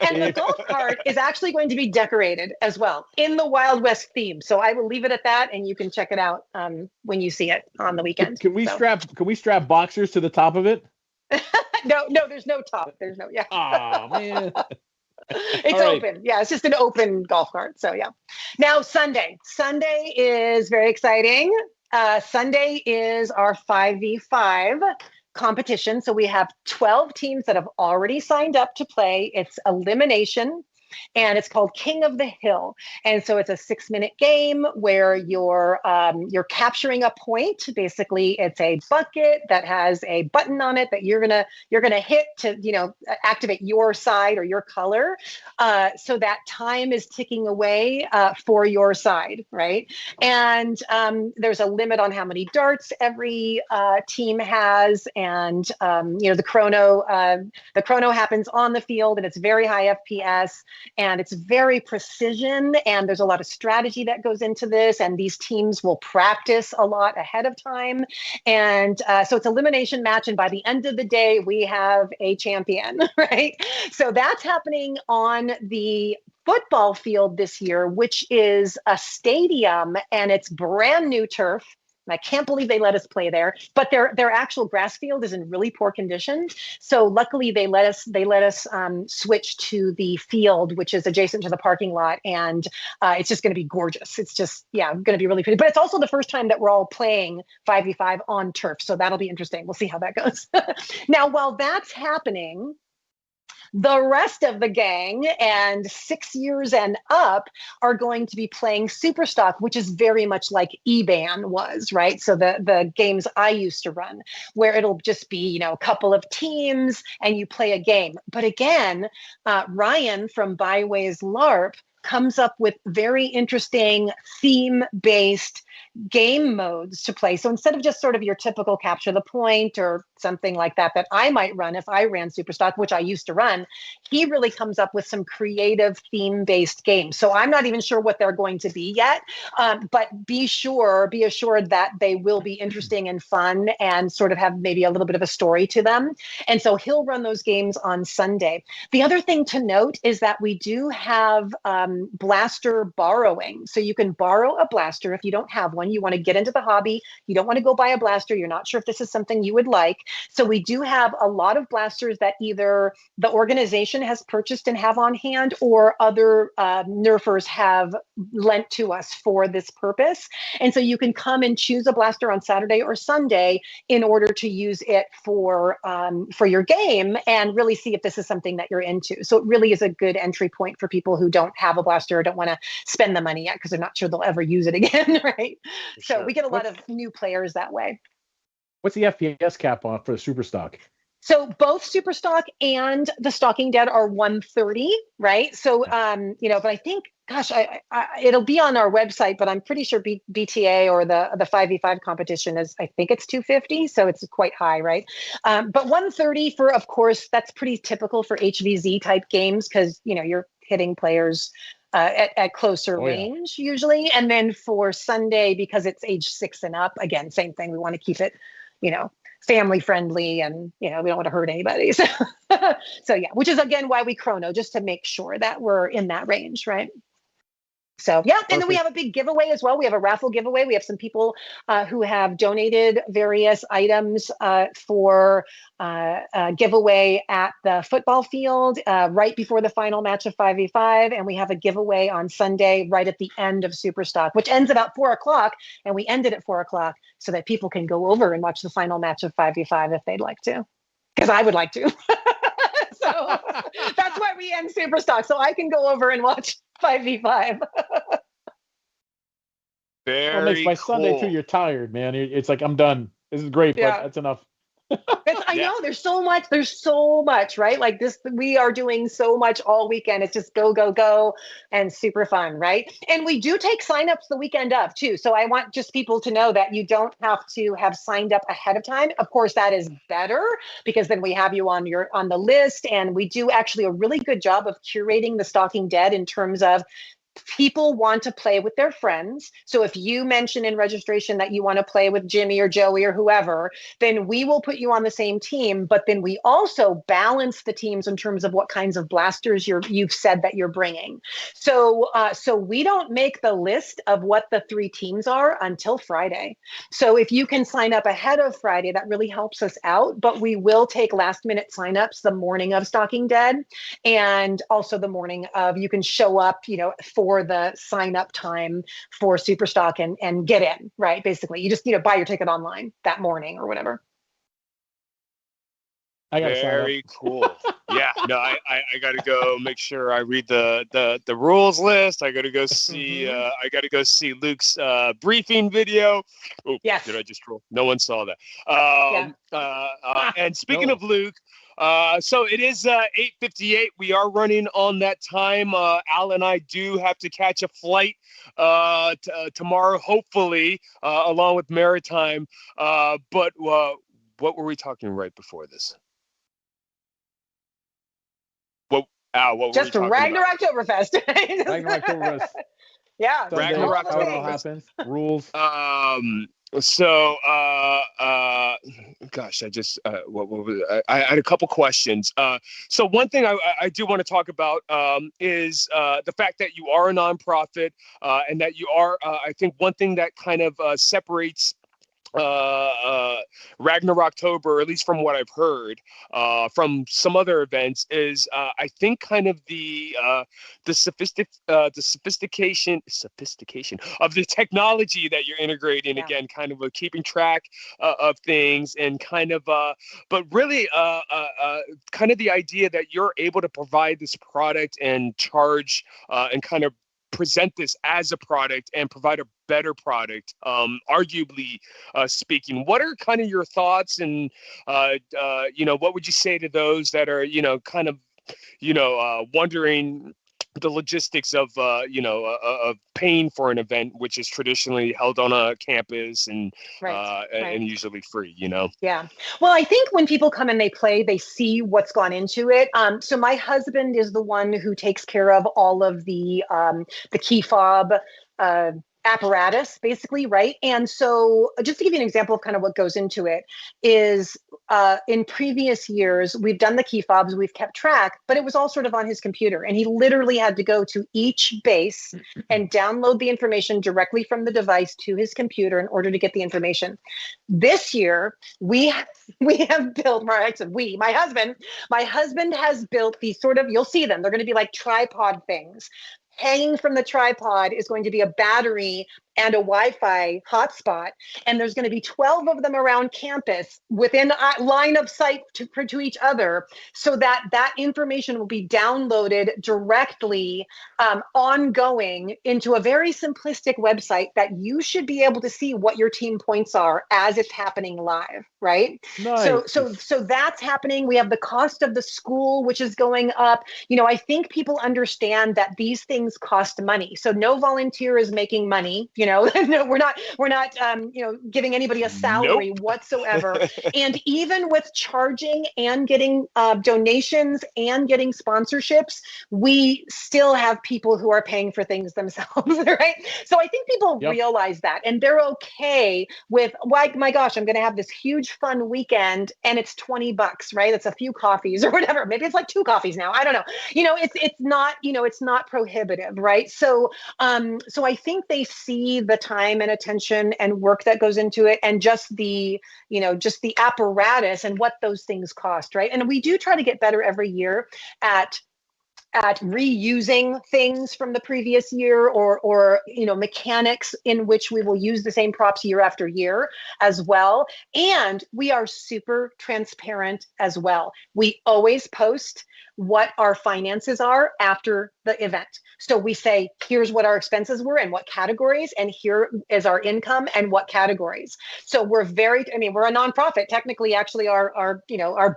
And the golf cart is actually going to be decorated as well in the Wild West theme. So I will leave it at that, and you can check it out when you see it on the weekend. Can we strap boxers to the top of it? No, there's no top. There's no, yeah. Oh, man. It's open. Yeah, it's just an open golf cart. So, yeah. Now, Sunday is very exciting. Sunday is our 5v5 competition. So we have 12 teams that have already signed up to play. It's elimination. And it's called King of the Hill. And so it's a 6-minute game where you're capturing a point. Basically, it's a bucket that has a button on it that you're gonna hit to activate your side or your color. So that time is ticking away for your side, right? And there's a limit on how many darts every team has, and the chrono happens on the field, and it's very high FPS. And it's very precision, and there's a lot of strategy that goes into this, and these teams will practice a lot ahead of time. And so it's elimination match, and by the end of the day, we have a champion, right? So that's happening on the football field this year, which is a stadium, and it's brand new turf. And I can't believe they let us play there, but their actual grass field is in really poor condition. So luckily they let us switch to the field, which is adjacent to the parking lot. And it's just going to be gorgeous. It's just, going to be really pretty, but it's also the first time that we're all playing 5v5 on turf. So that'll be interesting. We'll see how that goes. Now, while that's happening, The rest of the gang and 6 years and up are going to be playing Superstock, which is very much like EBAN was, right? So the games I used to run, where it'll just be, a couple of teams and you play a game. But again, Ryan from Byways LARP comes up with very interesting theme-based game modes to play. So instead of just sort of your typical capture the point or something like that I might run if I ran Superstock, which I used to run, he really comes up with some creative theme-based games. So I'm not even sure what they're going to be yet, but be assured that they will be interesting and fun and sort of have maybe a little bit of a story to them. And so he'll run those games on Sunday. The other thing to note is that we do have blaster borrowing. So you can borrow a blaster if you don't have one. You want to get into the hobby. You don't want to go buy a blaster. You're not sure if this is something you would like. So we do have a lot of blasters that either the organization has purchased and have on hand, or other nerfers have lent to us for this purpose. And so you can come and choose a blaster on Saturday or Sunday in order to use it for your game and really see if this is something that you're into. So it really is a good entry point for people who don't have a blaster or don't want to spend the money yet because they're not sure they'll ever use it again, right? So we get a lot of new players that way. What's the FPS cap on for the Superstock? So both Superstock and the Stalking Dead are 130, right? So, but I think, gosh, it'll be on our website, but I'm pretty sure BTA or the 5v5 competition is, I think it's 250. So it's quite high, right? But 130 for, of course, that's pretty typical for HVZ type games because, you're hitting players at closer range usually. And then for Sunday, because it's age 6 and up, again, same thing. We want to keep it, family friendly and, we don't want to hurt anybody. So, which is again, why we chrono, just to make sure that we're in that range. Right. So, yeah. And then we have a big giveaway as well. We have a raffle giveaway. We have some people who have donated various items for a giveaway at the football field right before the final match of 5v5. And we have a giveaway on Sunday right at the end of Superstock, which ends about 4:00. And we end it at 4:00 so that people can go over and watch the final match of 5v5 if they'd like to, because I would like to. So that's why we end Superstock, so I can go over and watch 5v5. Well, it makes my Sunday too. You're tired, man. It's like, I'm done. This is great, but that's enough. I know there's so much, right? Like this, we are doing so much all weekend. It's just go and super fun, right? And we do take signups the weekend of too. So I want just people to know that you don't have to have signed up ahead of time. Of course, that is better because then we have you on the list, and we do actually a really good job of curating the Stalking Dead in terms of people want to play with their friends. So if you mention in registration that you want to play with Jimmy or Joey or whoever, then we will put you on the same team. But then we also balance the teams in terms of what kinds of blasters you've said that you're bringing. So we don't make the list of what the 3 teams are until Friday. So if you can sign up ahead of Friday, that really helps us out. But we will take last minute signups the morning of Stalking Dead, and also the morning of, you can show up, for the sign up time for Superstock and get in, right? Basically, you just, buy your ticket online that morning or whatever. Very cool. Yeah, no, I got to go make sure I read the rules list. I got to go see Luke's briefing video. Oh, yes. Did I just roll? No one saw that. And speaking of Luke, so it is 8:58. We are running on that time. Al and I do have to catch a flight tomorrow, hopefully, along with Maritime. But what were we talking right before this? What just were we Ragnarok Oktoberfest. Ragnarok Oktoberfest. Yeah. Ragnarok how it all happens. Rules. So, gosh, I just, what was it? I had a couple questions. So one thing I do want to talk about is the fact that you are a nonprofit and that you are, I think one thing that kind of separates Ragnaroktober, or at least from what I've heard from some other events, is I think kind of the sophistication of the technology that you're integrating, again, kind of keeping track of things, and kind of but really kind of the idea that you're able to provide this product and charge and kind of present this as a product and provide a better product, arguably speaking. What are kind of your thoughts, and what would you say to those that are kind of wondering the logistics of of paying for an event which is traditionally held on a campus and and usually free? Yeah. Well, I think when people come and they play, they see what's gone into it. So my husband is the one who takes care of all of the key fob apparatus, basically, right? And so just to give you an example of kind of what goes into it is in previous years, we've done the key fobs, we've kept track, but it was all sort of on his computer. And he literally had to go to each base and download the information directly from the device to his computer in order to get the information. This year, we have built, my husband has built these sort of, you'll see them, they're going to be like tripod things. Hanging from the tripod is going to be a battery and a Wi-Fi hotspot. And there's going to be 12 of them around campus within line of sight to each other, so that that information will be downloaded directly ongoing into a very simplistic website that you should be able to see what your team points are as it's happening live, right? Nice. So that's happening. We have the cost of the school, which is going up. I think people understand that these things cost money. So no volunteer is making money. No, we're not giving anybody a salary whatsoever. And even with charging and getting donations and getting sponsorships, we still have people who are paying for things themselves, right? So I think people realize that, and they're okay with, like, my gosh, I'm going to have this huge fun weekend and it's $20, right? It's a few coffees or whatever. Maybe it's like 2 coffees now. I don't know. It's not prohibitive, right? So I think they see the time and attention and work that goes into it, and just the apparatus and what those things cost, right? And we do try to get better every year at reusing things from the previous year, or mechanics in which we will use the same props year after year as well. And we are super transparent as well. We always post what our finances are after the event. So we say, here's what our expenses were and what categories, and here is our income and what categories. So we're a nonprofit. Technically, actually, our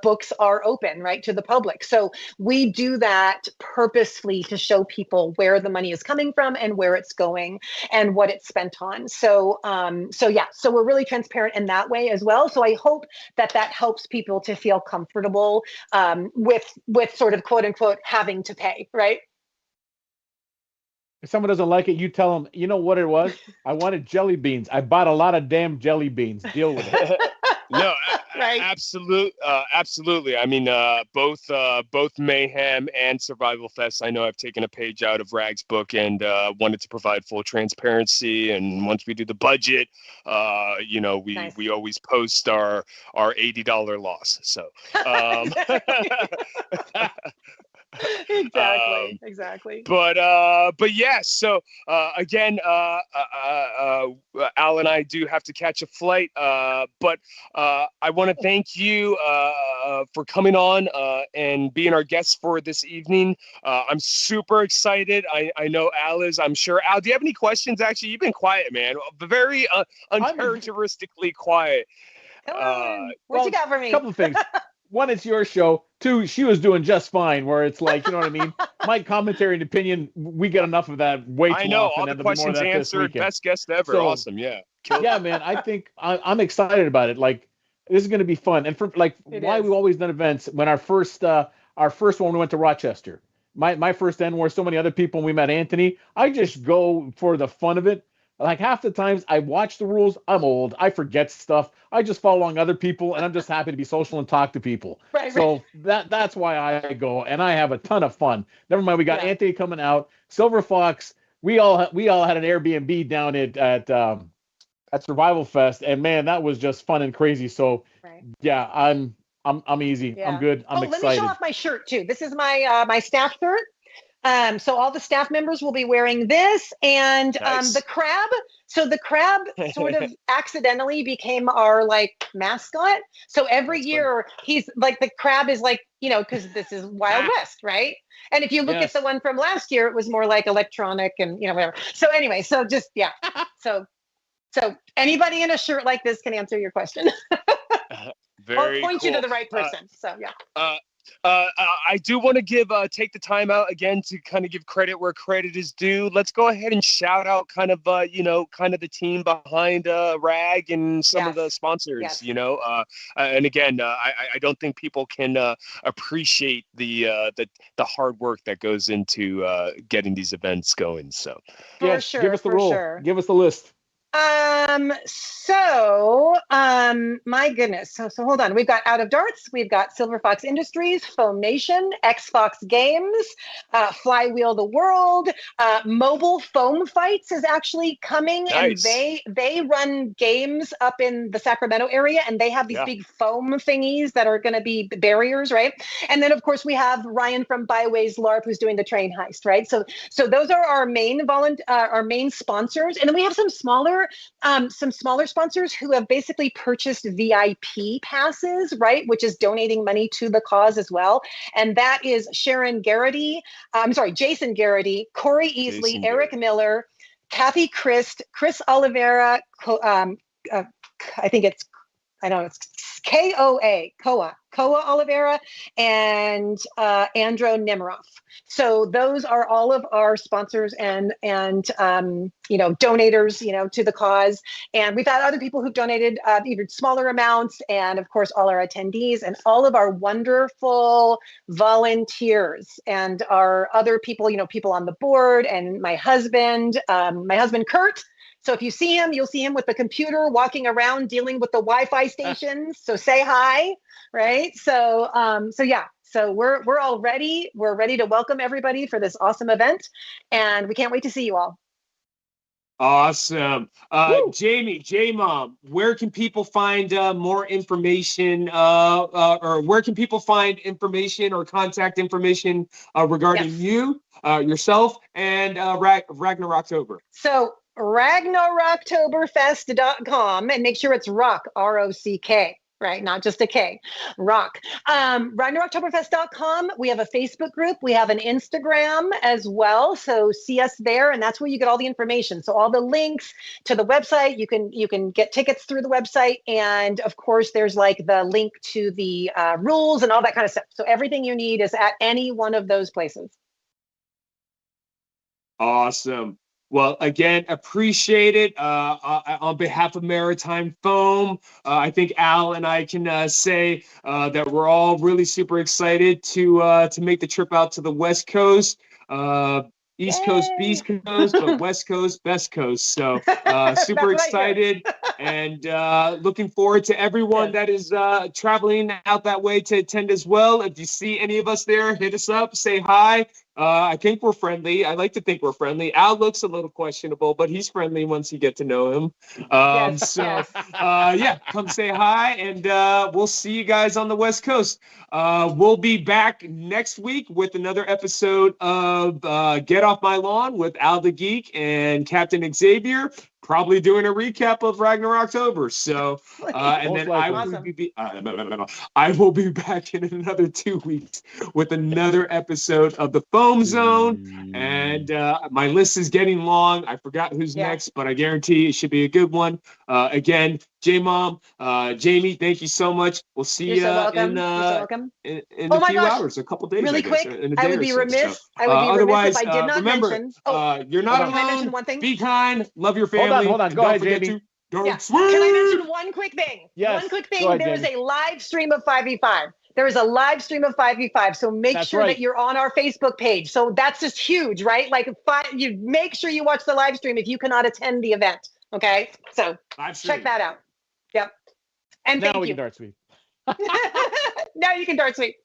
books are open, right, to the public. So we do that purposefully to show people where the money is coming from and where it's going and what it's spent on. So we're really transparent in that way as well. So I hope that helps people to feel comfortable with sort of quote unquote having to pay, right? If someone doesn't like it, you tell them, you know what it was? I wanted jelly beans. I bought a lot of damn jelly beans. Deal with it. No, right. Absolutely. I mean, both Mayhem and Survival Fest, I know I've taken a page out of Rag's book and wanted to provide full transparency. And once we do the budget, we always post our $80 loss. So. Exactly. But yeah, so again, Al and I do have to catch a flight, but I want to thank you for coming on and being our guest for this evening. I'm super excited. I know Al is, I'm sure. Al, do you have any questions? Actually, you've been quiet, man. Very uncharacteristically quiet. What you got for me? A couple of things. One, it's your show. 2, she was doing just fine, where it's like, you know what I mean? My commentary and opinion, we get enough of that way too often. I know, all the questions answered. Best guest ever. So, awesome, yeah. Yeah, man, I think I'm excited about it. Like, this is going to be fun. And for we've always done events. When our first one, we went to Rochester. My first end where so many other people, and we met Anthony. I just go for the fun of it. Like, half the times I watch the rules, I'm old. I forget stuff. I just follow along other people, and I'm just happy to be social and talk to people. Right. That's why I go, and I have a ton of fun. Never mind, we got Anthony coming out. Silver Fox, we all had an Airbnb down at at Survival Fest, and man, that was just fun and crazy. So Right. yeah, I'm easy. I'm Yeah. good. I'm Oh, let me show excited. off my shirt too. This is my my staff shirt. So all the staff members will be wearing this, and the Nice. crab. So the crab sort of accidentally became our like mascot. So every That's funny. year he's like the crab is like, you know, because this is Wild Ah, West, right? And if you look at the Yes. one from last year, it was more like electronic and, you know, whatever. So anyway, so just yeah. So anybody in a shirt like this can answer your question or very point you to cool. the right person. So yeah. Uh, I do want to take the time out again to kind of give credit where credit is due. Let's go ahead and shout out kind of kind of the team behind RAG and some of Yes. the sponsors. Yes. And again, I don't think people can appreciate the hard work that goes into getting these events going. So For Yes. sure. Give us the For rule. sure. Give us the list. My goodness. So hold on. We've got Out of Darts, we've got Silver Fox Industries, Foam Nation, Xbox Games, Flywheel the World, Mobile Foam Fights is actually coming, nice. and they run games up in the Sacramento area, and they have these Yeah. big foam thingies that are going to be barriers, right? And then of course we have Ryan from Byways LARP who's doing the train heist, right? So those are our main our main sponsors, and then we have some smaller sponsors who have basically purchased VIP passes, right, which is donating money to the cause as well. And that is Jason Garrity, Corey Easley, Jason Eric Garrett. Miller, Kathy Christ, Chris Oliveira, I think it's it's Koa Oliveira, and Andro Nemiroff. So those are all of our sponsors and donators, to the cause. And we've had other people who've donated even smaller amounts, and of course all our attendees and all of our wonderful volunteers and our other people, people on the board, and my husband Kurt. So if you see him, you'll see him with the computer walking around dealing with the Wi-Fi stations. So say hi, right? So yeah. So we're all ready. We're ready to welcome everybody for this awesome event, and we can't wait to see you all. Awesome. Jamie, JMom, where can people find more information or where can people find information or contact information regarding you, yourself, and Ragnaroktober? So RagnarOktoberfest.com, and make sure it's rock, ROCK, right? Not just a K, rock. RagnarOktoberfest.com. We have a Facebook group. We have an Instagram as well. So see us there, and that's where you get all the information. So all the links to the website, you can get tickets through the website. And of course, there's like the link to the rules and all that kind of stuff. So everything you need is at any one of those places. Awesome. Well, again, appreciate it. On behalf of Maritime Foam, I think Al and I can say that we're all really super excited to make the trip out to the West Coast. East Coast, Beast Coast, but West Coast, Best Coast. So super excited and looking forward to everyone that is traveling out that way to attend as well. If you see any of us there, hit us up, say hi. I think we're friendly. I like to think we're friendly. Al looks a little questionable, but he's friendly once you get to know him. Yeah, come say hi, and we'll see you guys on the West Coast. We'll be back next week with another episode of Get Off My Lawn with Al the Geek and Captain Xavier. Probably doing a recap of Ragnaroktober. So, and then I will be back in another 2 weeks with another episode of the Foam Zone. And my list is getting long. I forgot who's next, but I guarantee it should be a good one. Again, JMom, Jamie, thank you so much. We'll see you in a few hours, a couple days. Really quick, I would be remiss. I would be remiss if I did not mention. You're not alone. Can I mention one thing? Be kind. Love your family. Hold on. Go ahead, Jamie. Can I mention one quick thing? Yes. One quick thing. Ahead, there is a live stream of 5v5. There is a live stream of 5v5. So make sure that you're on our Facebook page. So that's just huge, right? Like you make sure you watch the live stream if you cannot attend the event. Okay. So check that out. Yep. And now thank we you. can Dart Sweep. Now you can Dart Sweep.